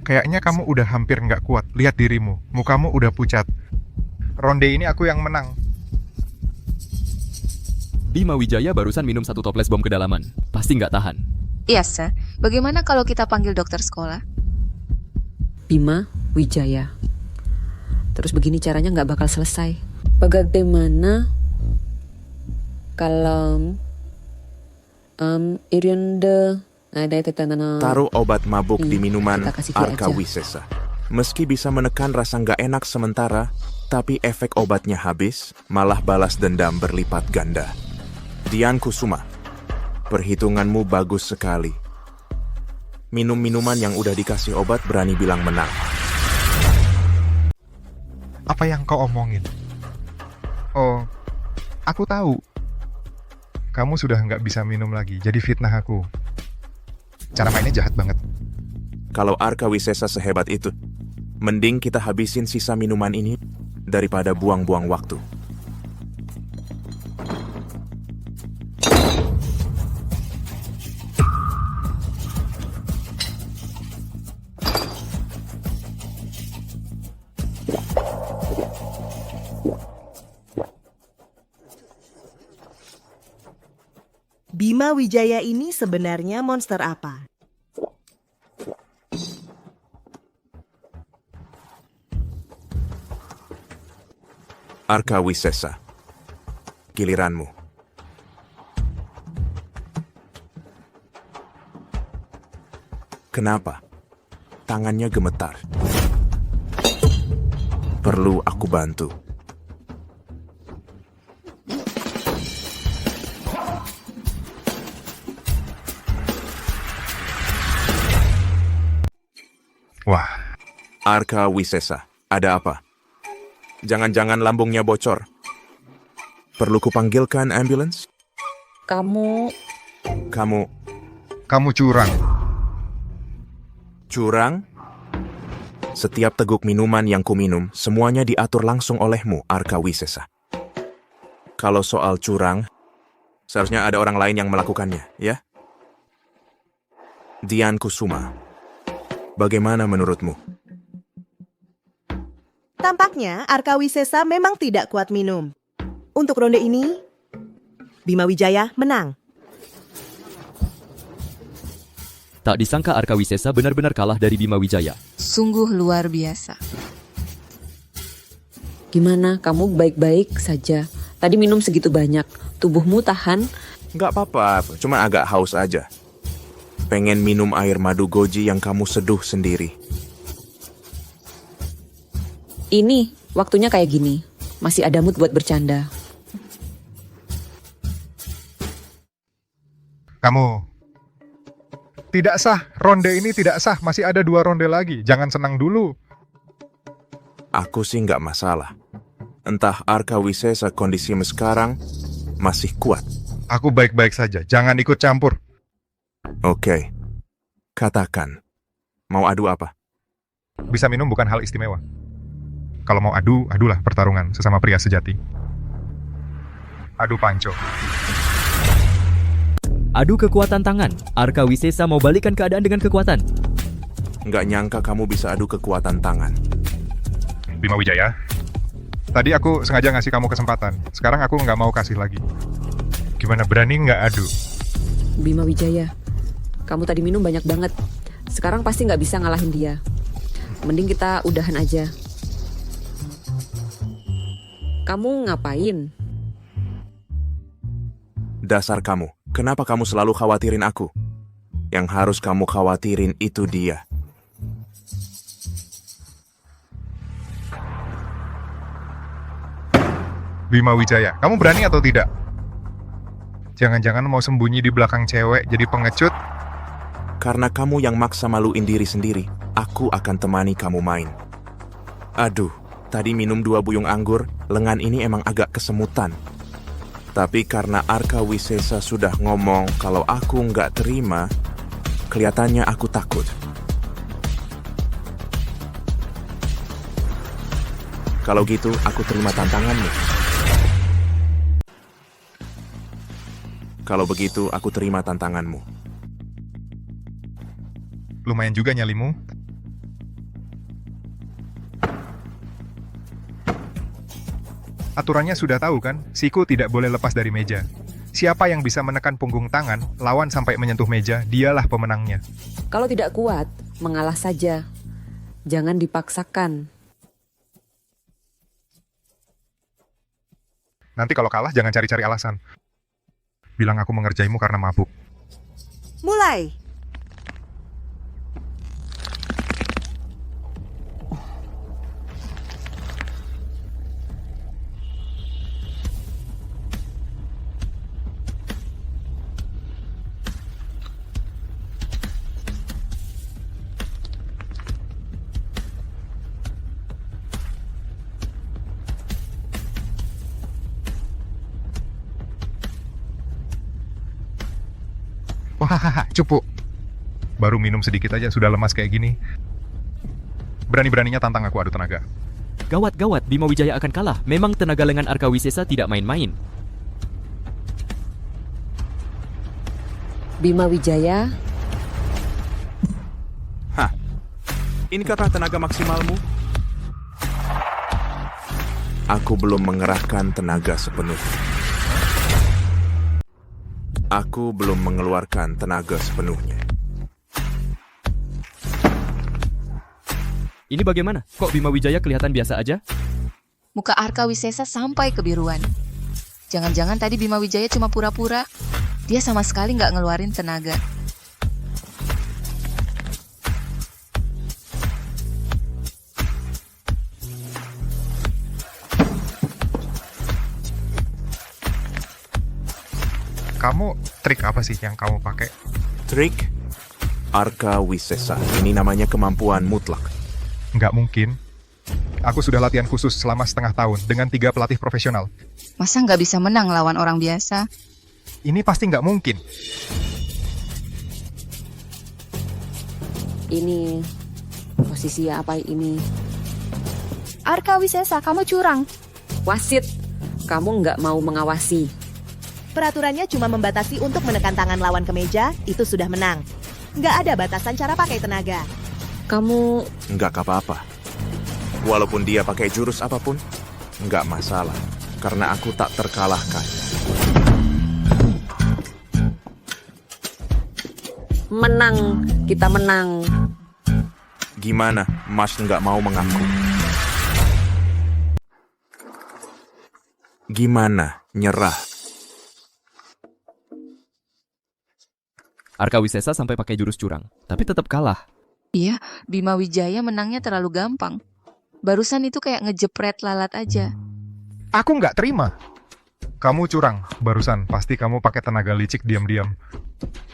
Kayaknya kamu udah hampir nggak kuat. Lihat dirimu, mukamu udah pucat. Ronde ini aku yang menang. Bima Wijaya barusan minum 1 toples bom kedalaman. Pasti nggak tahan. Iya, Sa. Bagaimana kalau kita panggil dokter sekolah? Bima Wijaya. Terus begini caranya nggak bakal selesai. Bagaimana kalau Irionde taruh obat mabuk di minuman kita kasih dia Arka aja. Wisesa. Meski bisa menekan rasa nggak enak sementara, tapi efek obatnya habis, malah balas dendam berlipat ganda. Dian Kusuma, perhitunganmu bagus sekali. Minum minuman yang udah dikasih obat berani bilang menang. Apa yang kau omongin? Aku tahu. Kamu sudah nggak bisa minum lagi, jadi fitnah aku. Cara mainnya jahat banget. Kalau Arka Wisesa sehebat itu, mending kita habisin sisa minuman ini daripada buang-buang waktu. Bima Wijaya ini sebenarnya monster apa? Arka Wisesa, giliranmu. Kenapa? Tangannya gemetar. Perlu aku bantu? Wah. Arka Wisesa, ada apa? Jangan-jangan lambungnya bocor. Perlu kupanggilkan ambulans? Kamu curang. Curang? Setiap teguk minuman yang kuminum, semuanya diatur langsung olehmu, Arka Wisesa. Kalau soal curang, seharusnya ada orang lain yang melakukannya, ya? Dian Kusuma, bagaimana menurutmu? Tampaknya Arka Wisesa memang tidak kuat minum. Untuk ronde ini, Bima Wijaya menang. Tak disangka Arka Wisesa benar-benar kalah dari Bima Wijaya. Sungguh luar biasa. gimana? Kamu baik-baik saja. Tadi minum segitu banyak. Tubuhmu tahan? Nggak apa-apa, cuma agak haus aja. Pengen minum air madu goji yang kamu seduh sendiri. Ini, waktunya kayak gini. Masih ada mood buat bercanda. Kamu tidak sah, ronde ini tidak sah, masih ada 2 ronde lagi, jangan senang dulu. Aku sih nggak masalah. Entah Arka Wisesa kondisimu sekarang masih kuat. Aku baik-baik saja, jangan ikut campur. Oke, katakan, mau adu apa? Bisa minum bukan hal istimewa. Kalau mau adu, adulah pertarungan sesama pria sejati. Adu panco. Adu kekuatan tangan. Arka Wisesa mau balikan keadaan dengan kekuatan. Nggak nyangka kamu bisa adu kekuatan tangan. Bima Wijaya, tadi aku sengaja ngasih kamu kesempatan. Sekarang aku nggak mau kasih lagi. Gimana, berani nggak adu? Bima Wijaya, kamu tadi minum banyak banget. Sekarang pasti nggak bisa ngalahin dia. Mending kita udahan aja. Kamu ngapain? Dasar kamu, kenapa kamu selalu khawatirin aku? Yang harus kamu khawatirin itu dia. Bima Wijaya, kamu berani atau tidak? Jangan-jangan mau sembunyi di belakang cewek jadi pengecut? Karena kamu yang maksa maluin diri sendiri, aku akan temani kamu main. Aduh, tadi minum 2 buyung anggur, lengan ini emang agak kesemutan. Tapi karena Arka Wisesa sudah ngomong kalau aku nggak terima, kelihatannya aku takut. Kalau gitu, aku terima tantanganmu. Kalau begitu, aku terima tantanganmu. Lumayan juga nyalimu. Aturannya sudah tahu kan, siku tidak boleh lepas dari meja. Siapa yang bisa menekan punggung tangan, lawan sampai menyentuh meja, dialah pemenangnya. Kalau tidak kuat, mengalah saja. Jangan dipaksakan. Nanti kalau kalah jangan cari-cari alasan. Bilang aku mengerjaimu karena mabuk. Mulai! Wah, cupu. Baru minum sedikit aja sudah lemas kayak gini. Berani-beraninya tantang aku adu tenaga. Gawat, Bima Wijaya akan kalah. Memang tenaga lengan Arka Wisesa tidak main-main. Bima Wijaya, Hah, inikah tenaga maksimalmu? Aku belum mengerahkan tenaga sepenuhnya. Aku belum mengeluarkan tenaga sepenuhnya. Ini bagaimana? Kok Bima Wijaya kelihatan biasa aja? Muka Arka Wisesa sampai kebiruan. Jangan-jangan tadi Bima Wijaya cuma pura-pura. Dia sama sekali nggak ngeluarin tenaga. Kamu trik apa sih yang kamu pakai? Trik Arka Wisesa. Ini namanya kemampuan mutlak. Nggak mungkin. Aku sudah latihan khusus selama setengah tahun dengan 3 pelatih profesional. Masa nggak bisa menang lawan orang biasa? Ini pasti nggak mungkin. ini posisi apa ini? Arka Wisesa, kamu curang. Wasit, kamu nggak mau mengawasi. Peraturannya cuma membatasi untuk menekan tangan lawan ke meja, itu sudah menang. Nggak ada batasan cara pakai tenaga. Kamu... Nggak apa-apa. Walaupun dia pakai jurus apapun, nggak masalah. Karena aku tak terkalahkan. Menang, kita menang. Gimana, Mas nggak mau mengaku? Gimana, nyerah? Arka Wisesa sampai pakai jurus curang, tapi tetap kalah. Iya, Bima Wijaya menangnya terlalu gampang. Barusan itu kayak ngejepret lalat aja. Aku nggak terima. Kamu curang, barusan. Pasti kamu pakai tenaga licik diam-diam.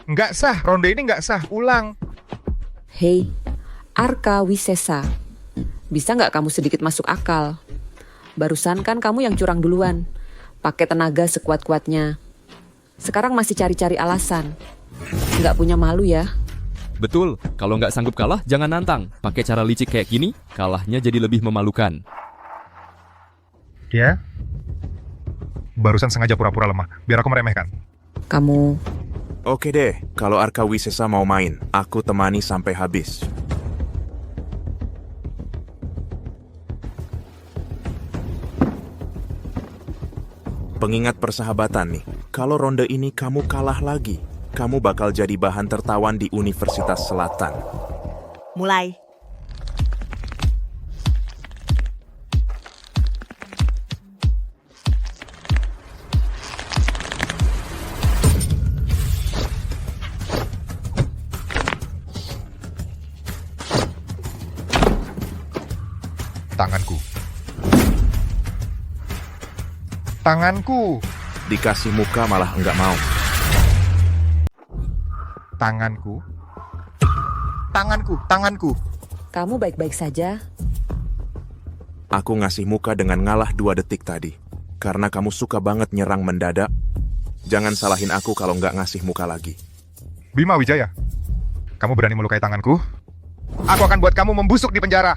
Nggak sah, ronde ini nggak sah. Ulang. Hei, Arka Wisesa. Bisa nggak kamu sedikit masuk akal? Barusan kan kamu yang curang duluan. Pakai tenaga sekuat-kuatnya. Sekarang masih cari-cari alasan. Nggak punya malu ya? Betul, kalau nggak sanggup kalah, jangan nantang. Pakai cara licik kayak gini, kalahnya jadi lebih memalukan. Ya? Barusan sengaja pura-pura lemah, biar aku meremehkan. Kamu... Oke deh, kalau Arka Wisesa mau main, aku temani sampai habis. Pengingat persahabatan nih, kalau ronde ini kamu kalah lagi, kamu bakal jadi bahan tertawan di Universitas Selatan. Mulai. Tanganku. Tanganku. Dikasih muka malah enggak mau. Tanganku. Tanganku, tanganku. Kamu baik-baik saja? Aku ngasih muka dengan ngalah 2 detik tadi. Karena kamu suka banget nyerang mendadak. Jangan salahin aku kalau nggak ngasih muka lagi. Bima Wijaya, kamu berani melukai tanganku? Aku akan buat kamu membusuk di penjara.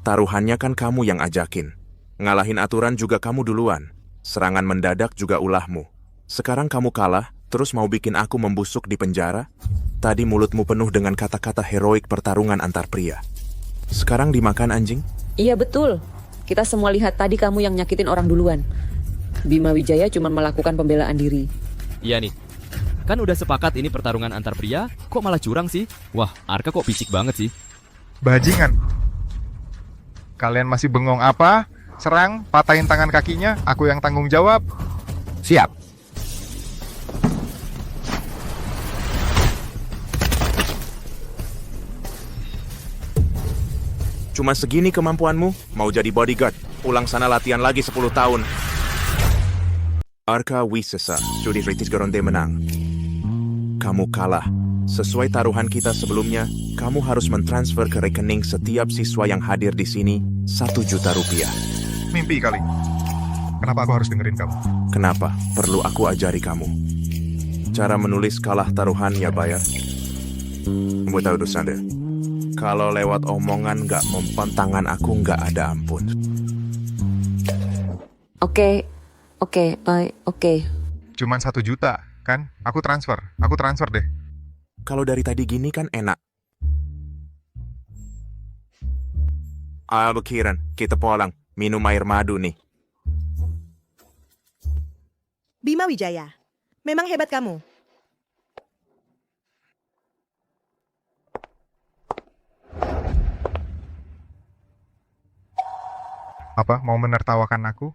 Taruhannya kan kamu yang ajakin. Ngalahin aturan juga kamu duluan. Serangan mendadak juga ulahmu. Sekarang kamu kalah, terus mau bikin aku membusuk di penjara? Tadi mulutmu penuh dengan kata-kata heroik pertarungan antar pria. Sekarang dimakan anjing? Iya betul. Kita semua lihat tadi kamu yang nyakitin orang duluan. Bima Wijaya cuma melakukan pembelaan diri. Iya nih, kan udah sepakat ini pertarungan antar pria, kok malah curang sih? Wah, Arka kok picik banget sih. Bajingan. Kalian masih bengong apa? Serang, patahin tangan kakinya, aku yang tanggung jawab. Siap. Cuma segini kemampuanmu? Mau jadi bodyguard? Pulang sana latihan lagi 10 tahun. Arka Wisesa, Judi Ritis Garonde menang. Kamu kalah. Sesuai taruhan kita sebelumnya, kamu harus mentransfer ke rekening setiap siswa yang hadir di sini 1 juta rupiah. Mimpi kali. Kenapa aku harus dengerin kamu? Kenapa? Perlu aku ajari kamu. Cara menulis kalah taruhan ya bayar. Kamu tahu dosa deh. Kalau lewat omongan nggak mempan tangan aku nggak ada ampun. Oke. Cuman 1 juta, kan? Aku transfer deh. Kalau dari tadi gini kan enak. Kiran, kita pulang. Minum air madu nih. Bima Wijaya, memang hebat kamu. Apa, mau menertawakan aku?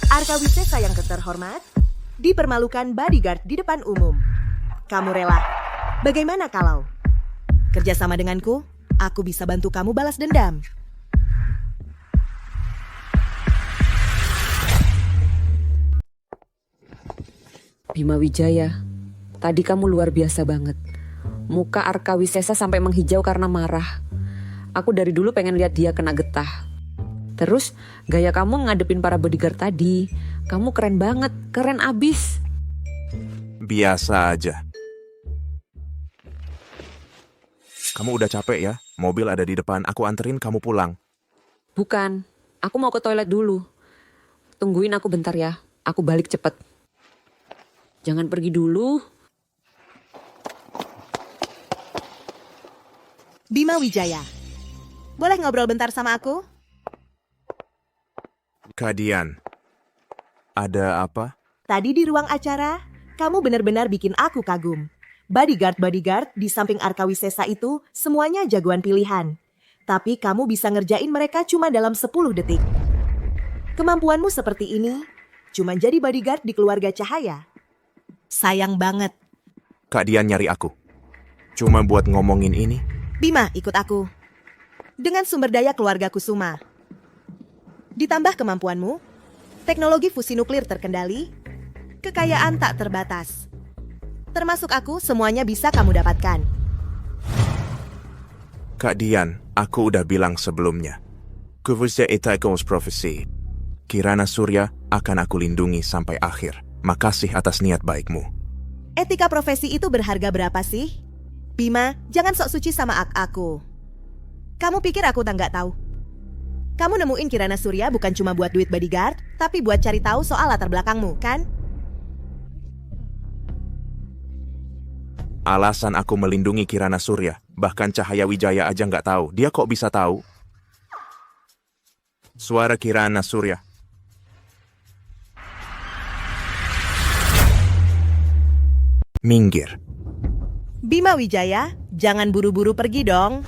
Arka Wisesa yang terhormat, dipermalukan bodyguard di depan umum. Kamu rela? Bagaimana kalau kerjasama denganku, aku bisa bantu kamu balas dendam. Bima Wijaya, tadi kamu luar biasa banget. Muka Arka Wisesa sampai menghijau karena marah. Aku dari dulu pengen lihat dia kena getah. Terus gaya kamu ngadepin para bodyguard tadi, kamu keren banget, keren abis. Biasa aja. Kamu udah capek ya? Mobil ada di depan, aku anterin kamu pulang. Bukan, aku mau ke toilet dulu. Tungguin aku bentar ya, aku balik cepet. Jangan pergi dulu. Bima Wijaya, boleh ngobrol bentar sama aku? Kak Dian, ada apa? Tadi di ruang acara, kamu benar-benar bikin aku kagum. Bodyguard di samping Arka Wisesa itu semuanya jagoan pilihan. Tapi kamu bisa ngerjain mereka cuma dalam 10 detik. Kemampuanmu seperti ini, cuma jadi bodyguard di keluarga Cahaya. Sayang banget. Kak Dian nyari aku. Cuma buat ngomongin ini. Bima, ikut aku. Dengan sumber daya keluarga Kusuma. Ditambah kemampuanmu, teknologi fusi nuklir terkendali, kekayaan tak terbatas. Termasuk aku, semuanya bisa kamu dapatkan. Kak Dian, aku udah bilang sebelumnya. Kuvusya Itaikos Profesi. Kirana Surya akan aku lindungi sampai akhir. Makasih atas niat baikmu. Etika profesi itu berharga berapa sih? Bima, jangan sok suci sama aku. Kamu pikir aku nggak tahu? Kamu nemuin Kirana Surya bukan cuma buat duit bodyguard, tapi buat cari tahu soal latar belakangmu, kan? Alasan aku melindungi Kirana Surya, bahkan Cahaya Wijaya aja nggak tahu. Dia kok bisa tahu? Suara Kirana Surya. Minggir. Bima Wijaya, jangan buru-buru pergi dong.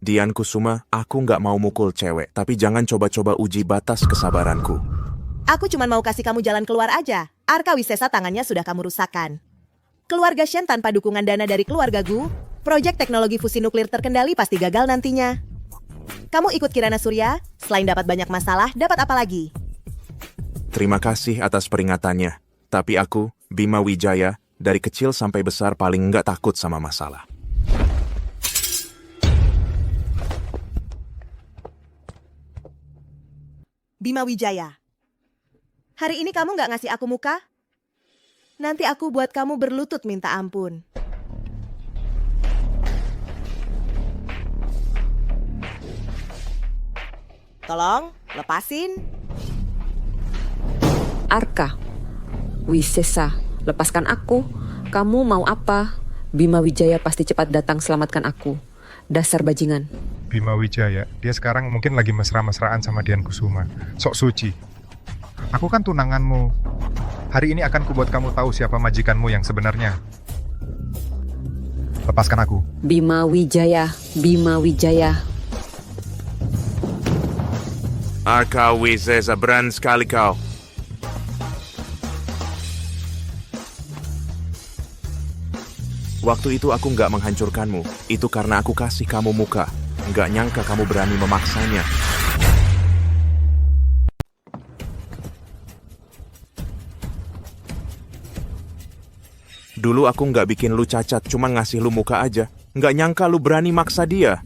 Dian Kusuma, aku nggak mau mukul cewek, tapi jangan coba-coba uji batas kesabaranku. Aku cuma mau kasih kamu jalan keluar aja. Arka Wisesa tangannya sudah kamu rusakkan. Keluarga Shen tanpa dukungan dana dari keluarga Gu, proyek teknologi fusi nuklir terkendali pasti gagal nantinya. Kamu ikut Kirana Surya, selain dapat banyak masalah, dapat apa lagi? Terima kasih atas peringatannya. Tapi aku, Bima Wijaya, dari kecil sampai besar paling nggak takut sama masalah. Bima Wijaya, hari ini kamu nggak ngasih aku muka? Nanti aku buat kamu berlutut minta ampun. Tolong, lepasin. Arka Wisesa, lepaskan aku. Kamu mau apa? Bima Wijaya pasti cepat datang selamatkan aku. Dasar bajingan. Bima Wijaya, dia sekarang mungkin lagi mesra-mesraan sama Dian Kusuma. Sok suci. Aku kan tunanganmu. Hari ini akan kubuat kamu tahu siapa majikanmu yang sebenarnya. Lepaskan aku. Bima Wijaya, Bima Wijaya. Arka Wisesa, berani sekali kau. Waktu itu aku nggak menghancurkanmu. Itu karena aku kasih kamu muka. Nggak nyangka kamu berani memaksanya. Dulu aku nggak bikin lu cacat, cuma ngasih lu muka aja. Nggak nyangka lu berani maksa dia.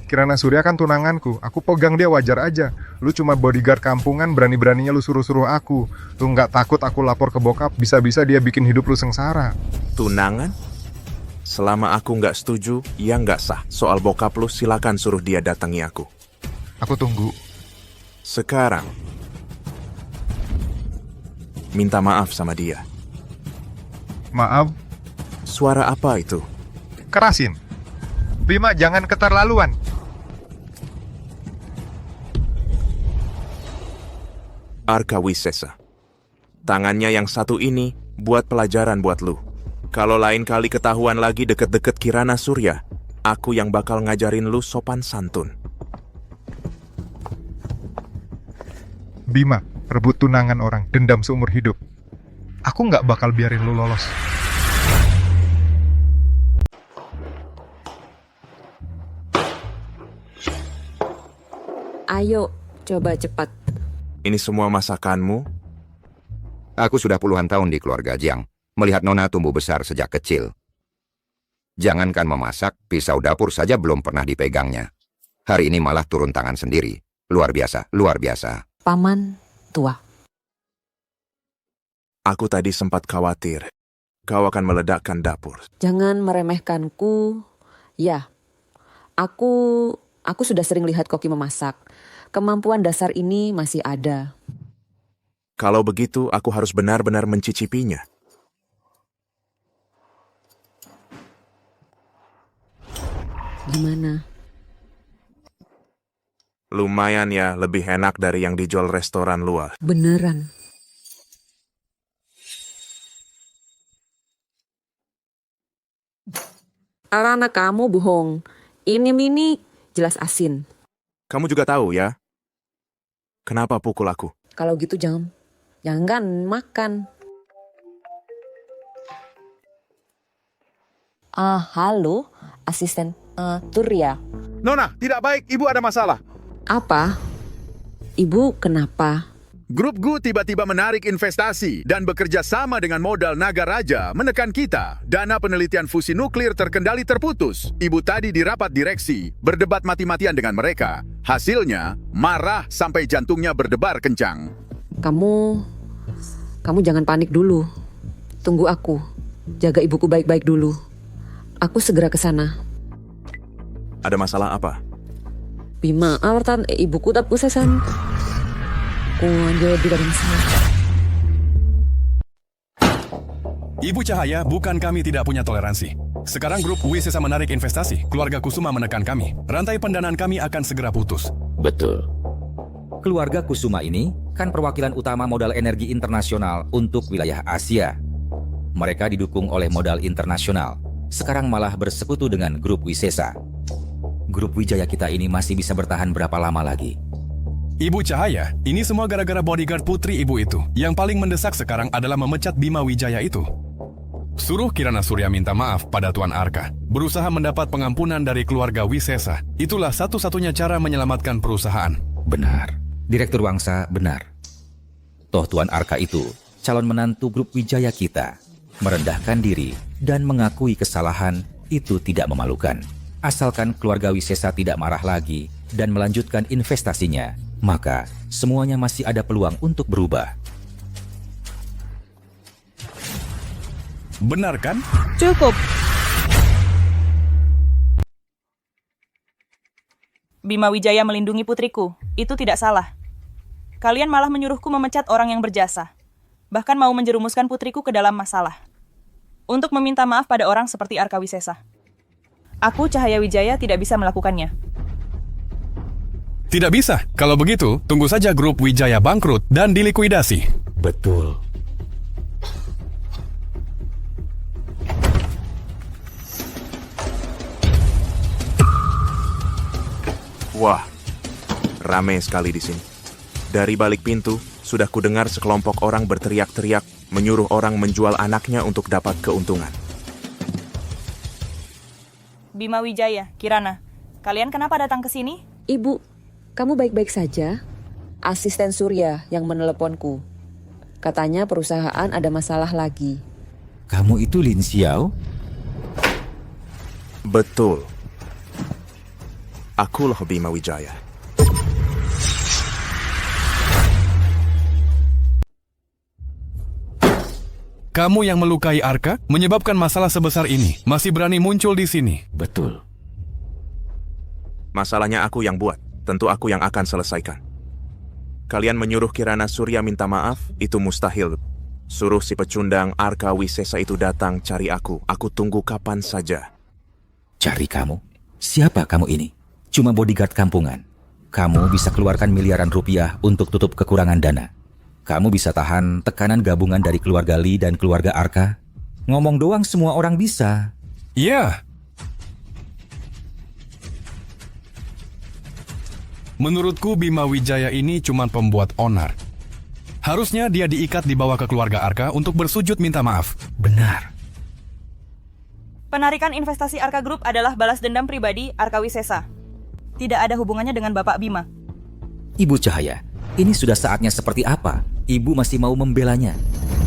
Kirana Surya kan tunanganku, aku pegang dia wajar aja. Lu cuma bodyguard kampungan, berani-beraninya lu suruh-suruh aku. Lu nggak takut aku lapor ke bokap, bisa-bisa dia bikin hidup lu sengsara. Tunangan? Selama aku nggak setuju, ya nggak sah. Soal bokap lu, silakan suruh dia datangi aku. Aku tunggu. Sekarang, minta maaf sama dia. Maaf? Suara apa itu? Kerasin. Bima, jangan keterlaluan. Arka Wisesa. Tangannya yang satu ini buat pelajaran buat lu. Kalau lain kali ketahuan lagi deket-deket Kirana Surya, aku yang bakal ngajarin lu sopan santun. Bima, rebut tunangan orang, dendam seumur hidup. Aku nggak bakal biarin lu lolos. Ayo, coba cepat. Ini semua masakanmu? Aku sudah puluhan tahun di keluarga Jiang, melihat Nona tumbuh besar sejak kecil. Jangankan memasak, pisau dapur saja belum pernah dipegangnya. Hari ini malah turun tangan sendiri. Luar biasa, luar biasa. Paman tua. Aku tadi sempat khawatir kau akan meledakkan dapur. Jangan meremehkanku. Ya, aku sudah sering lihat Koki memasak. Kemampuan dasar ini masih ada. Kalau begitu, aku harus benar-benar mencicipinya. Gimana? Lumayan ya, lebih enak dari yang dijual restoran luar. Beneran. Alana kamu bohong. Ini mini jelas asin. Kamu juga tahu ya? Kenapa pukul aku? Kalau gitu jangan makan. Halo, asisten Surya. Nona, tidak baik, ibu ada masalah. Apa? Ibu kenapa? Grup GU tiba-tiba menarik investasi dan bekerja sama dengan modal Naga Raja menekan kita. Dana penelitian fusi nuklir terkendali terputus. Ibu tadi di rapat direksi, berdebat mati-matian dengan mereka. Hasilnya, marah sampai jantungnya berdebar kencang. Kamu jangan panik dulu. Tunggu aku. Jaga ibuku baik-baik dulu. Aku segera ke sana. Ada masalah apa? Bima, awartan ibuku tak pusesan. Ibu Cahaya, bukan kami tidak punya toleransi. Sekarang grup Wisesa menarik investasi, keluarga Kusuma menekan kami. Rantai pendanaan kami akan segera putus. Betul. Keluarga Kusuma ini kan perwakilan utama modal energi internasional untuk wilayah Asia. Mereka didukung oleh modal internasional. Sekarang malah bersekutu dengan grup Wisesa. Grup Wijaya kita ini masih bisa bertahan berapa lama lagi? Ibu Cahaya, ini semua gara-gara bodyguard putri ibu itu. Yang paling mendesak sekarang adalah memecat Bima Wijaya itu. Suruh Kirana Surya minta maaf pada Tuan Arka. Berusaha mendapat pengampunan dari keluarga Wisesa. Itulah satu-satunya cara menyelamatkan perusahaan. Benar. Direktur Wangsa benar. Toh Tuan Arka itu calon menantu grup Wijaya kita. Merendahkan diri dan mengakui kesalahan itu tidak memalukan. Asalkan keluarga Wisesa tidak marah lagi dan melanjutkan investasinya, maka semuanya masih ada peluang untuk berubah. Benar kan? Cukup. Bima Wijaya melindungi putriku. Itu tidak salah. Kalian malah menyuruhku memecat orang yang berjasa. Bahkan mau menjerumuskan putriku ke dalam masalah. Untuk meminta maaf pada orang seperti Arka Wisesa. Aku, Cahaya Wijaya, tidak bisa melakukannya. Tidak bisa. Kalau begitu, tunggu saja grup Wijaya bangkrut dan dilikuidasi. Betul. Wah, ramai sekali di sini. Dari balik pintu, sudah kudengar sekelompok orang berteriak-teriak, menyuruh orang menjual anaknya untuk dapat keuntungan. Bima Wijaya, Kirana, kalian kenapa datang ke sini? Ibu, kamu baik-baik saja? Asisten Surya yang meneleponku. Katanya perusahaan ada masalah lagi. Kamu itu Lin Xiao? Betul. Akulah Bima Wijaya. Kamu yang melukai Arka, menyebabkan masalah sebesar ini, masih berani muncul di sini. Betul. Masalahnya aku yang buat, tentu aku yang akan selesaikan. Kalian menyuruh Kirana Surya minta maaf, itu mustahil. Suruh si pecundang Arka Wisesa itu datang cari aku tunggu kapan saja. Cari kamu? Siapa kamu ini? Cuma bodyguard kampungan. Kamu bisa keluarkan miliaran rupiah untuk tutup kekurangan dana. Kamu bisa tahan tekanan gabungan dari keluarga Lee dan keluarga Arka. Ngomong doang semua orang bisa. Iya. Menurutku Bima Wijaya ini cuma pembuat onar. Harusnya dia diikat dibawa ke keluarga Arka untuk bersujud minta maaf. Benar. Penarikan investasi Arka Group adalah balas dendam pribadi Arka Wisesa. Tidak ada hubungannya dengan Bapak Bima. Ibu Cahaya, ini sudah saatnya seperti apa? Ibu masih mau membelanya?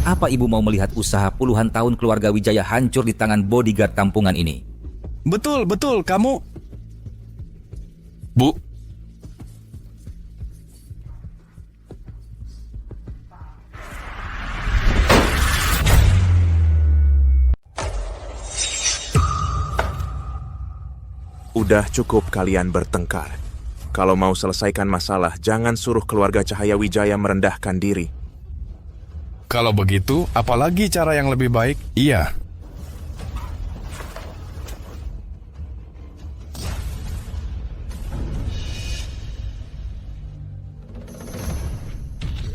Apa ibu mau melihat usaha puluhan tahun keluarga Wijaya hancur di tangan bodyguard kampungan ini? Betul, kamu... Bu. Udah cukup kalian bertengkar. Kalau mau selesaikan masalah, jangan suruh keluarga Cahaya Wijaya merendahkan diri. Kalau begitu, apalagi cara yang lebih baik? Iya.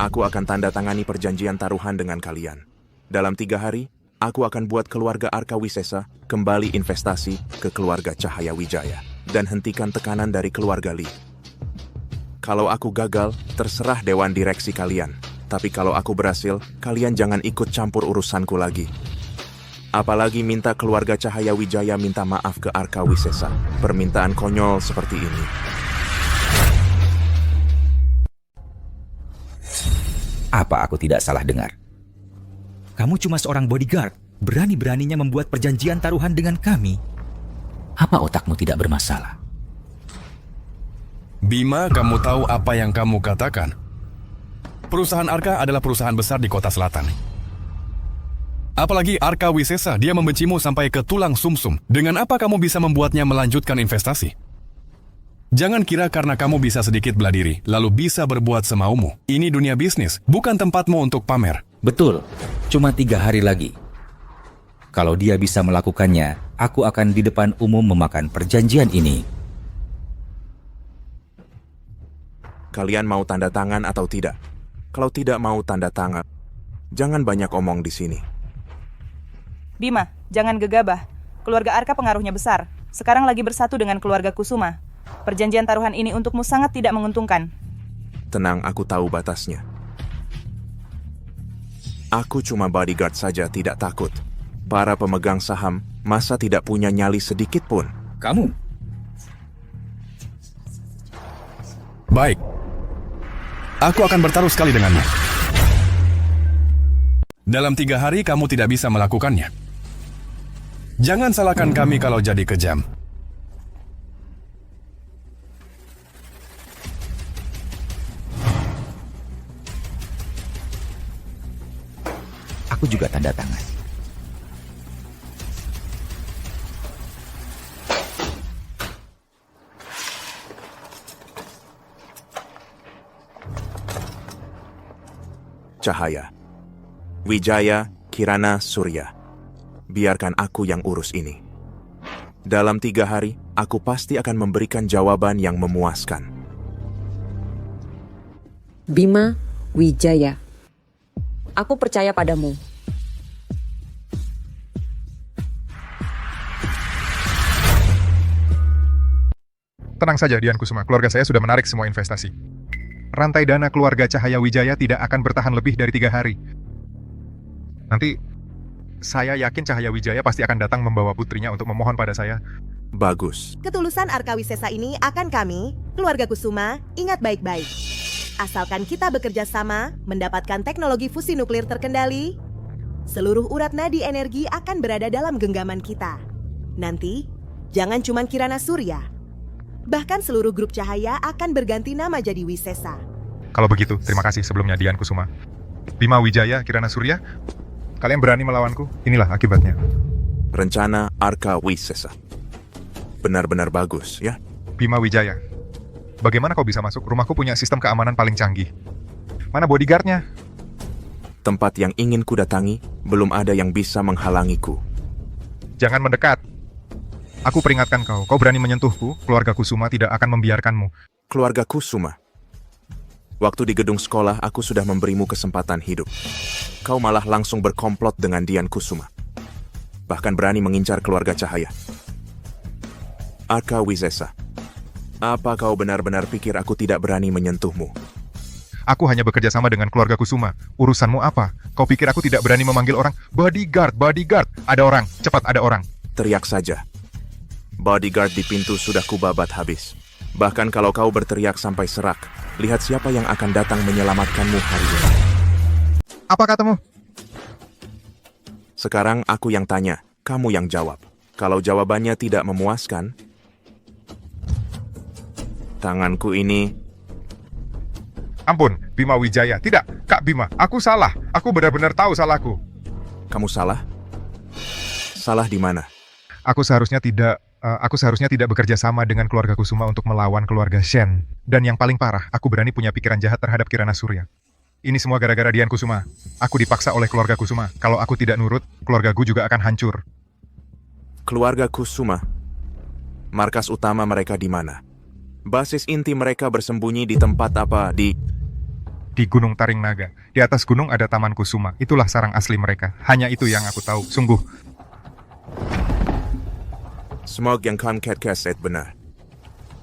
Aku akan tanda tangani perjanjian taruhan dengan kalian. Dalam 3 hari, aku akan buat keluarga Arka Wisesa kembali investasi ke keluarga Cahaya Wijaya dan hentikan tekanan dari keluarga Lee. Kalau aku gagal, terserah dewan direksi kalian. Tapi kalau aku berhasil, kalian jangan ikut campur urusanku lagi. Apalagi minta keluarga Cahaya Wijaya minta maaf ke Arka Wisesa. Permintaan konyol seperti ini. Apa aku tidak salah dengar? Kamu cuma seorang bodyguard, berani-beraninya membuat perjanjian taruhan dengan kami. Apa otakmu tidak bermasalah? Bima, kamu tahu apa yang kamu katakan? Perusahaan Arka adalah perusahaan besar di kota selatan. Apalagi Arka Wisesa, dia membencimu sampai ke tulang sumsum. Dengan apa kamu bisa membuatnya melanjutkan investasi? Jangan kira karena kamu bisa sedikit bela diri, lalu bisa berbuat semaumu. Ini dunia bisnis, bukan tempatmu untuk pamer. Betul, cuma 3 hari lagi. Kalau dia bisa melakukannya, aku akan di depan umum memakan perjanjian ini. Kalian mau tanda tangan atau tidak? Kalau tidak mau tanda tangan, jangan banyak omong di sini. Bima, jangan gegabah. Keluarga Arka pengaruhnya besar. Sekarang lagi bersatu dengan keluarga Kusuma. Perjanjian taruhan ini untukmu sangat tidak menguntungkan. Tenang, aku tahu batasnya. Aku cuma bodyguard saja, tidak takut. Para pemegang saham, masa tidak punya nyali sedikit pun? Kamu? Baik. Aku akan bertaruh sekali denganmu. Dalam 3 hari kamu tidak bisa melakukannya. Jangan salahkan kami kalau jadi kejam. Aku juga tanda tangan. Cahaya, Wijaya, Kirana Surya. Biarkan aku yang urus ini. Dalam 3 hari, aku pasti akan memberikan jawaban yang memuaskan. Bima Wijaya, aku percaya padamu. Tenang saja, Dian Kusuma. Keluarga saya sudah menarik semua investasi. Rantai dana keluarga Cahaya Wijaya tidak akan bertahan lebih dari 3 hari. Nanti, saya yakin Cahaya Wijaya pasti akan datang membawa putrinya untuk memohon pada saya. Bagus. Ketulusan Arka Wisesa ini akan kami, keluarga Kusuma, ingat baik-baik. Asalkan kita bekerja sama, mendapatkan teknologi fusi nuklir terkendali, Seluruh urat nadi energi akan berada dalam genggaman kita. Nanti, jangan cuma Kirana Surya. Bahkan seluruh grup cahaya akan berganti nama jadi Wisesa. Kalau begitu, terima kasih sebelumnya Dian Kusuma. Bima Wijaya, Kirana Surya, kalian berani melawanku? Inilah akibatnya. Rencana Arka Wisesa. Benar-benar bagus, ya? Bima Wijaya, bagaimana kau bisa masuk? Rumahku punya sistem keamanan paling canggih. Mana bodyguardnya? Tempat yang ingin ku datangi, belum ada yang bisa menghalangiku. Jangan mendekat. Aku peringatkan kau, kau berani menyentuhku, keluarga Kusuma tidak akan membiarkanmu. Keluarga Kusuma? Waktu di gedung sekolah, aku sudah memberimu kesempatan hidup. Kau malah langsung berkomplot dengan Dian Kusuma. Bahkan berani mengincar keluarga cahaya. Arka Wisesa, apa kau benar-benar pikir aku tidak berani menyentuhmu? Aku hanya bekerja sama dengan keluarga Kusuma. Urusanmu apa? Kau pikir aku tidak berani memanggil orang? Bodyguard, bodyguard. Ada orang, cepat ada orang. Teriak saja. Bodyguard di pintu sudah kubabat habis. Bahkan kalau kau berteriak sampai serak, lihat siapa yang akan datang menyelamatkanmu hari ini. Apa katamu? Sekarang aku yang tanya, kamu yang jawab. Kalau jawabannya tidak memuaskan, tanganku ini... Ampun, Bima Wijaya. Tidak, Kak Bima, aku salah. Aku benar-benar tahu salahku. Kamu salah? Salah di mana? Aku seharusnya tidak bekerja sama dengan keluarga Kusuma untuk melawan keluarga Shen. Dan yang paling parah, aku berani punya pikiran jahat terhadap Kirana Surya. Ini semua gara-gara Dian Kusuma. Aku dipaksa oleh keluarga Kusuma. Kalau aku tidak nurut, keluargaku juga akan hancur. Keluarga Kusuma? Markas utama mereka di mana? Basis inti mereka bersembunyi di tempat apa? Di Gunung Taring Naga. Di atas gunung ada Taman Kusuma. Itulah sarang asli mereka. Hanya itu yang aku tahu. Sungguh. Semoga yang kaset benar.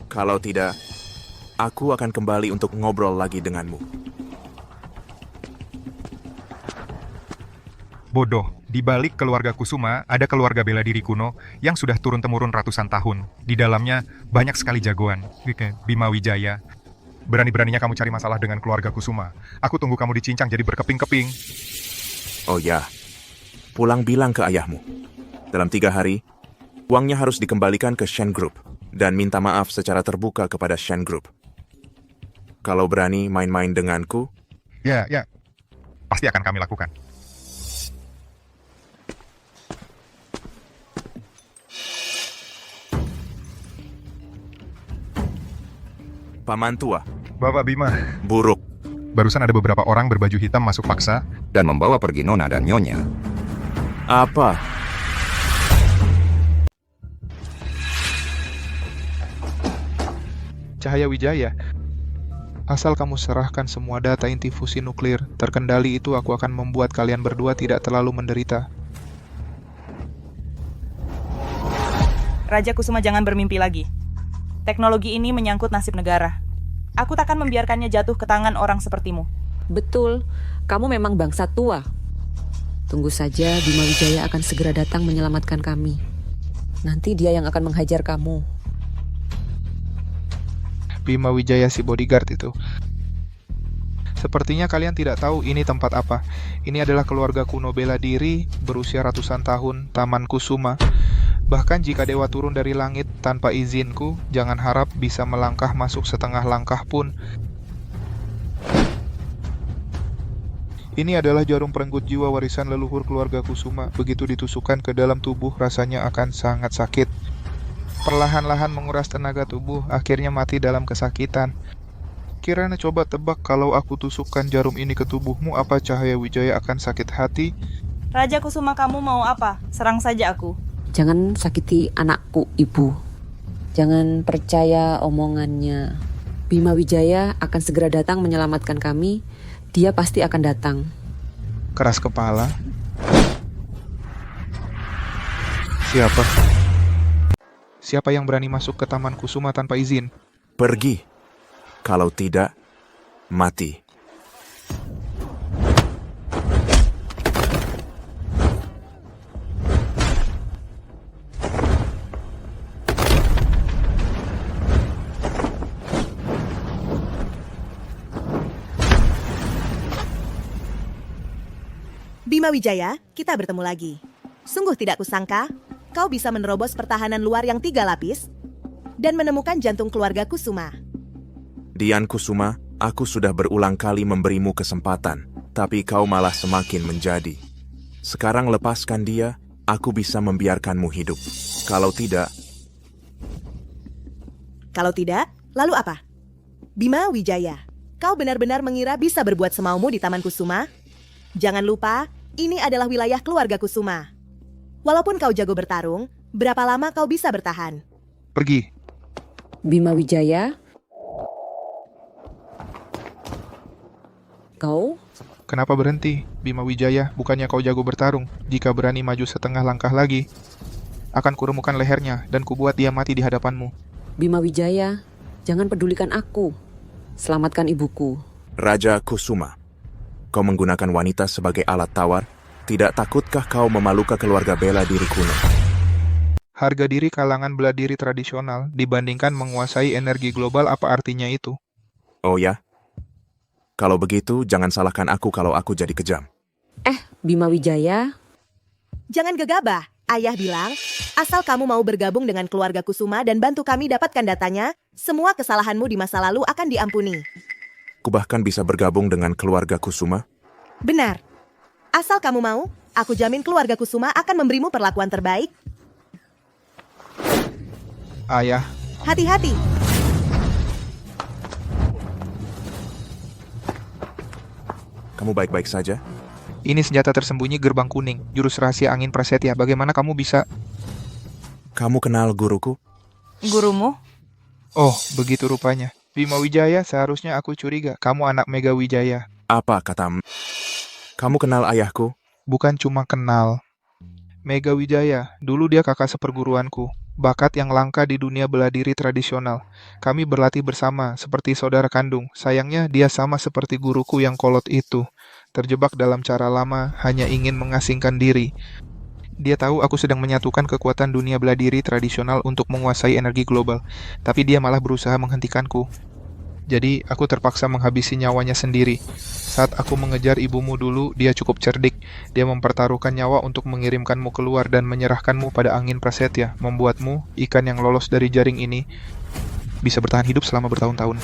Kalau tidak, aku akan kembali untuk ngobrol lagi denganmu. Bodoh. Di balik keluarga Kusuma, ada keluarga bela diri kuno yang sudah turun-temurun ratusan tahun. Di dalamnya banyak sekali jagoan. Bima Wijaya. Berani-beraninya kamu cari masalah dengan keluarga Kusuma. Aku tunggu kamu dicincang jadi berkeping-keping. Oh ya, pulang bilang ke ayahmu. Dalam 3 hari, uangnya harus dikembalikan ke Shen Group. Dan minta maaf secara terbuka kepada Shen Group. Kalau berani main-main denganku... Ya, pasti akan kami lakukan. Paman tua. Bapak Bima. Buruk. Barusan ada beberapa orang berbaju hitam masuk paksa dan membawa pergi Nona dan Nyonya. Apa? Cahaya Wijaya, asal kamu serahkan semua data inti fusi nuklir terkendali itu, aku akan membuat kalian berdua tidak terlalu menderita. Raja Kusuma, jangan bermimpi lagi. Teknologi ini menyangkut nasib negara. Aku takkan membiarkannya jatuh ke tangan orang sepertimu. Betul, kamu memang bangsa tua. Tunggu saja, Bima Wijaya akan segera datang menyelamatkan kami. Nanti dia yang akan menghajar kamu. Bima Wijaya si bodyguard itu. Sepertinya kalian tidak tahu ini tempat apa. Ini adalah keluarga kuno bela diri berusia ratusan tahun, Taman Kusuma. Bahkan jika dewa turun dari langit tanpa izinku, jangan harap bisa melangkah masuk setengah langkah pun. Ini adalah jarum perenggut jiwa warisan leluhur keluarga Kusuma. Begitu ditusukkan ke dalam tubuh, rasanya akan sangat sakit. Perlahan-lahan menguras tenaga tubuh, akhirnya mati dalam kesakitan. Kirana coba tebak kalau aku tusukkan jarum ini ke tubuhmu, apa Cahaya Wijaya akan sakit hati? Raja Kusuma, kamu mau apa? Serang saja aku. Jangan sakiti anakku, Ibu. Jangan percaya omongannya. Bima Wijaya akan segera datang menyelamatkan kami. Dia pasti akan datang. Keras kepala. Siapa? Siapa yang berani masuk ke Taman Kusuma tanpa izin? Pergi. Kalau tidak, mati. Bima Bima Wijaya, kita bertemu lagi. Sungguh tidak kusangka, kau bisa menerobos pertahanan luar yang 3 lapis dan menemukan jantung keluarga Kusuma. Dian Kusuma, aku sudah berulang kali memberimu kesempatan, tapi kau malah semakin menjadi. Sekarang lepaskan dia, aku bisa membiarkanmu hidup. Kalau tidak, lalu apa? Bima Wijaya, kau benar-benar mengira bisa berbuat semaumu di Taman Kusuma? Jangan lupa, ini adalah wilayah keluarga Kusuma. Walaupun kau jago bertarung, berapa lama kau bisa bertahan? Pergi. Bima Wijaya, kau? Kenapa berhenti? Bima Wijaya, bukannya kau jago bertarung? Jika berani maju setengah langkah lagi, akan kuremukkan lehernya dan kubuat dia mati di hadapanmu. Bima Wijaya, jangan pedulikan aku. Selamatkan ibuku. Raja Kusuma, kau menggunakan wanita sebagai alat tawar? Tidak takutkah kau memalukan keluarga bela diri kuno? Harga diri kalangan bela diri tradisional dibandingkan menguasai energi global, apa artinya itu? Oh ya? Kalau begitu, jangan salahkan aku kalau aku jadi kejam. Bima Wijaya, Jangan gegabah, ayah bilang, asal kamu mau bergabung dengan keluarga Kusuma dan bantu kami dapatkan datanya, semua kesalahanmu di masa lalu akan diampuni. Ku bahkan bisa bergabung dengan keluarga Kusuma. Benar. Asal kamu mau, aku jamin keluarga Kusuma akan memberimu perlakuan terbaik. Ayah, Hati-hati. Kamu baik-baik saja? ini senjata tersembunyi gerbang kuning, jurus rahasia angin prasetya. Bagaimana kamu bisa? Kamu kenal guruku? Gurumu? Oh, begitu rupanya. Bima Wijaya, seharusnya aku curiga. Kamu anak Mega Wijaya. Apa katamu? Kamu kenal ayahku? Bukan cuma kenal. Mega Wijaya, dulu dia kakak seperguruanku. Bakat yang langka di dunia bela diri tradisional. Kami berlatih bersama, seperti saudara kandung. Sayangnya, dia sama seperti guruku yang kolot itu. Terjebak dalam cara lama, hanya ingin mengasingkan diri. Dia tahu aku sedang menyatukan kekuatan dunia bela diri tradisional untuk menguasai energi global. Tapi dia malah berusaha menghentikanku. Jadi, aku terpaksa menghabisi nyawanya sendiri. Saat aku mengejar ibumu dulu, dia cukup cerdik. Dia mempertaruhkan nyawa untuk mengirimkanmu keluar dan menyerahkanmu pada angin prasetya, membuatmu, ikan yang lolos dari jaring ini, bisa bertahan hidup selama bertahun-tahun.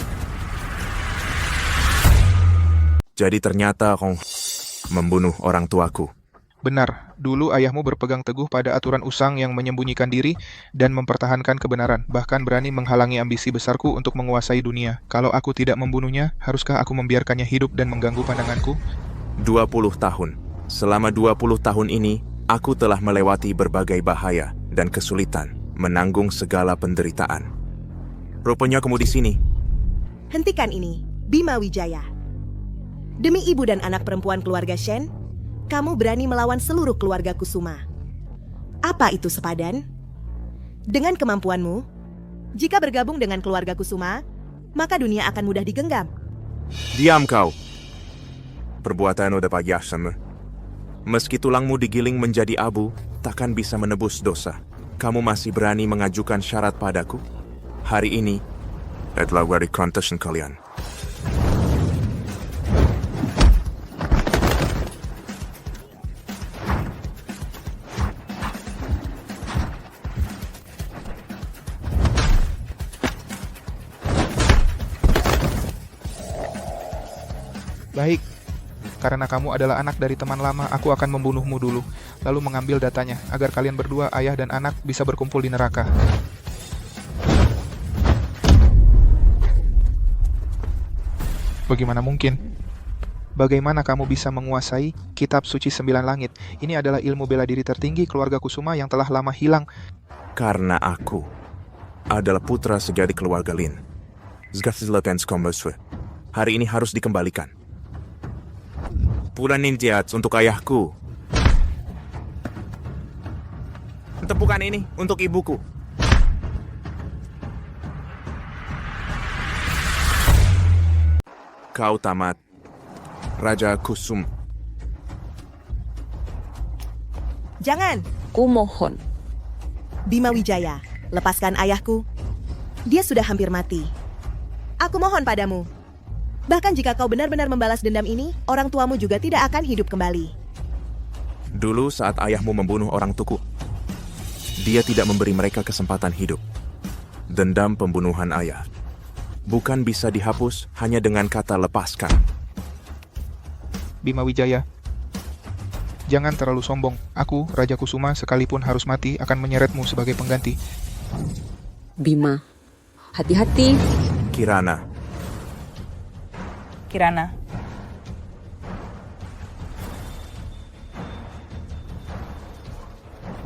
Jadi ternyata kau membunuh orang tuaku. Benar, dulu ayahmu berpegang teguh pada aturan usang yang menyembunyikan diri dan mempertahankan kebenaran, bahkan berani menghalangi ambisi besarku untuk menguasai dunia. Kalau aku tidak membunuhnya, haruskah aku membiarkannya hidup dan mengganggu pandanganku? 20 tahun. Selama 20 tahun ini, aku telah melewati berbagai bahaya dan kesulitan, menanggung segala penderitaan. Rupanya kamu di sini. Hentikan ini, Bima Wijaya. Demi ibu dan anak perempuan keluarga Shen, kamu berani melawan seluruh keluarga Kusuma. Apa itu sepadan? Dengan kemampuanmu, jika bergabung dengan keluarga Kusuma, maka dunia akan mudah digenggam. Diam kau. Perbuatan udah payah sama. Meski tulangmu digiling menjadi abu, takkan bisa menebus dosa. Kamu masih berani mengajukan syarat padaku? Hari ini, adalah hari kontesan kalian. Baik, karena kamu adalah anak dari teman lama, aku akan membunuhmu dulu, lalu mengambil datanya, agar kalian berdua, ayah dan anak, bisa berkumpul di neraka. Bagaimana mungkin? Bagaimana kamu bisa menguasai Kitab Suci 9 Langit? Ini adalah ilmu bela diri tertinggi keluarga Kusuma yang telah lama hilang. Karena aku adalah putra sejati keluarga Lin. Hari ini harus dikembalikan. Pulang ninja untuk ayahku. Tepukan ini untuk ibuku. Kau tamat, Raja Kusum. Jangan. Kumohon. Bima Wijaya, lepaskan ayahku. Dia sudah hampir mati. Aku mohon padamu. Bahkan jika kau benar-benar membalas dendam ini, orang tuamu juga tidak akan hidup kembali. Dulu saat ayahmu membunuh orang Tuku, dia tidak memberi mereka kesempatan hidup. Dendam pembunuhan ayah bukan bisa dihapus hanya dengan kata lepaskan. Bima Wijaya, jangan terlalu sombong. Aku, Raja Kusuma, sekalipun harus mati, akan menyeretmu sebagai pengganti. Bima, hati-hati. Kirana. Kirana.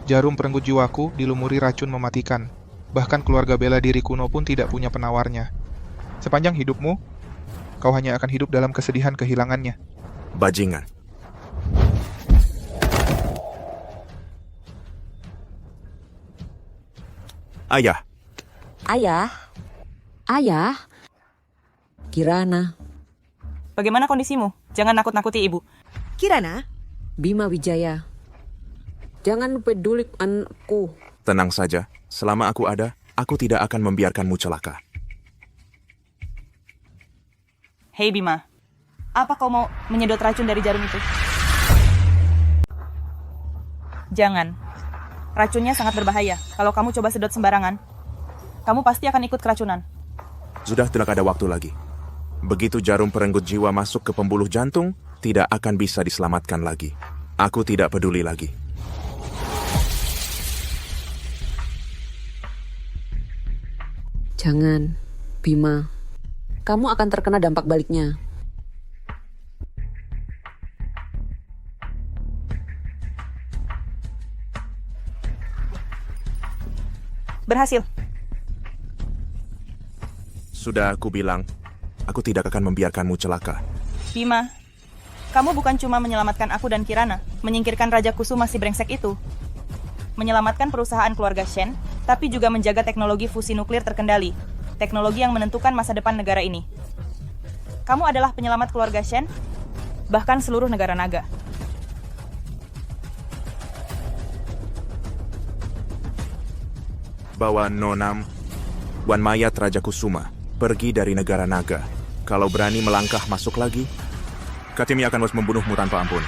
Jarum perenggut jiwaku dilumuri racun mematikan. Bahkan keluarga bela diri kuno pun tidak punya penawarnya. Sepanjang hidupmu, kau hanya akan hidup dalam kesedihan kehilangannya. Bajingan. Ayah. Ayah. Ayah. Kirana. Bagaimana kondisimu? Jangan nakut-nakuti ibu. Kirana? Bima Wijaya. Jangan peduli anakku. Tenang saja, selama aku ada, aku tidak akan membiarkanmu celaka. Hei Bima, apa kau mau menyedot racun dari jarum itu? Jangan. Racunnya sangat berbahaya. Kalau kamu coba sedot sembarangan, kamu pasti akan ikut keracunan. Sudah tidak ada waktu lagi. Begitu jarum perenggut jiwa masuk ke pembuluh jantung, tidak akan bisa diselamatkan lagi. Aku tidak peduli lagi. Jangan, Bima. Kamu akan terkena dampak baliknya. Berhasil. Sudah aku bilang, aku tidak akan membiarkanmu celaka. Bima, kamu bukan cuma menyelamatkan aku dan Kirana, menyingkirkan Raja Kusuma si brengsek itu. Menyelamatkan perusahaan keluarga Shen, tapi juga menjaga teknologi fusi nuklir terkendali. Teknologi yang menentukan masa depan negara ini. Kamu adalah penyelamat keluarga Shen, bahkan seluruh negara naga. Bawa Nonam, Wan Mayat Raja Kusuma, pergi dari negara naga. Kalau berani melangkah masuk lagi, kami akan membunuhmu tanpa ampun.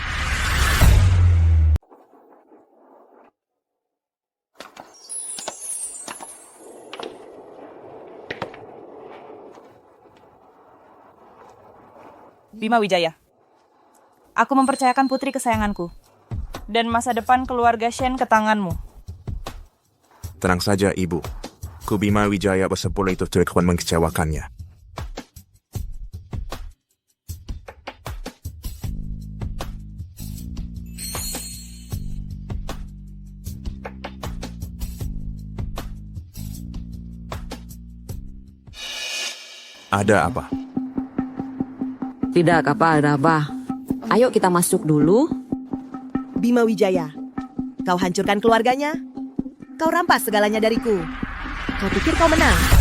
Bima Wijaya, aku mempercayakan putri kesayanganku dan masa depan keluarga Shen ke tanganmu. Tenang saja, Ibu. Ku Bima Wijaya bersepuluh itu tidak akan mengecewakannya. Ada apa? Tidak apa, ada apa. Ayo kita masuk dulu. Bima Wijaya, kau hancurkan keluarganya. Kau rampas segalanya dariku. Kau pikir kau menang?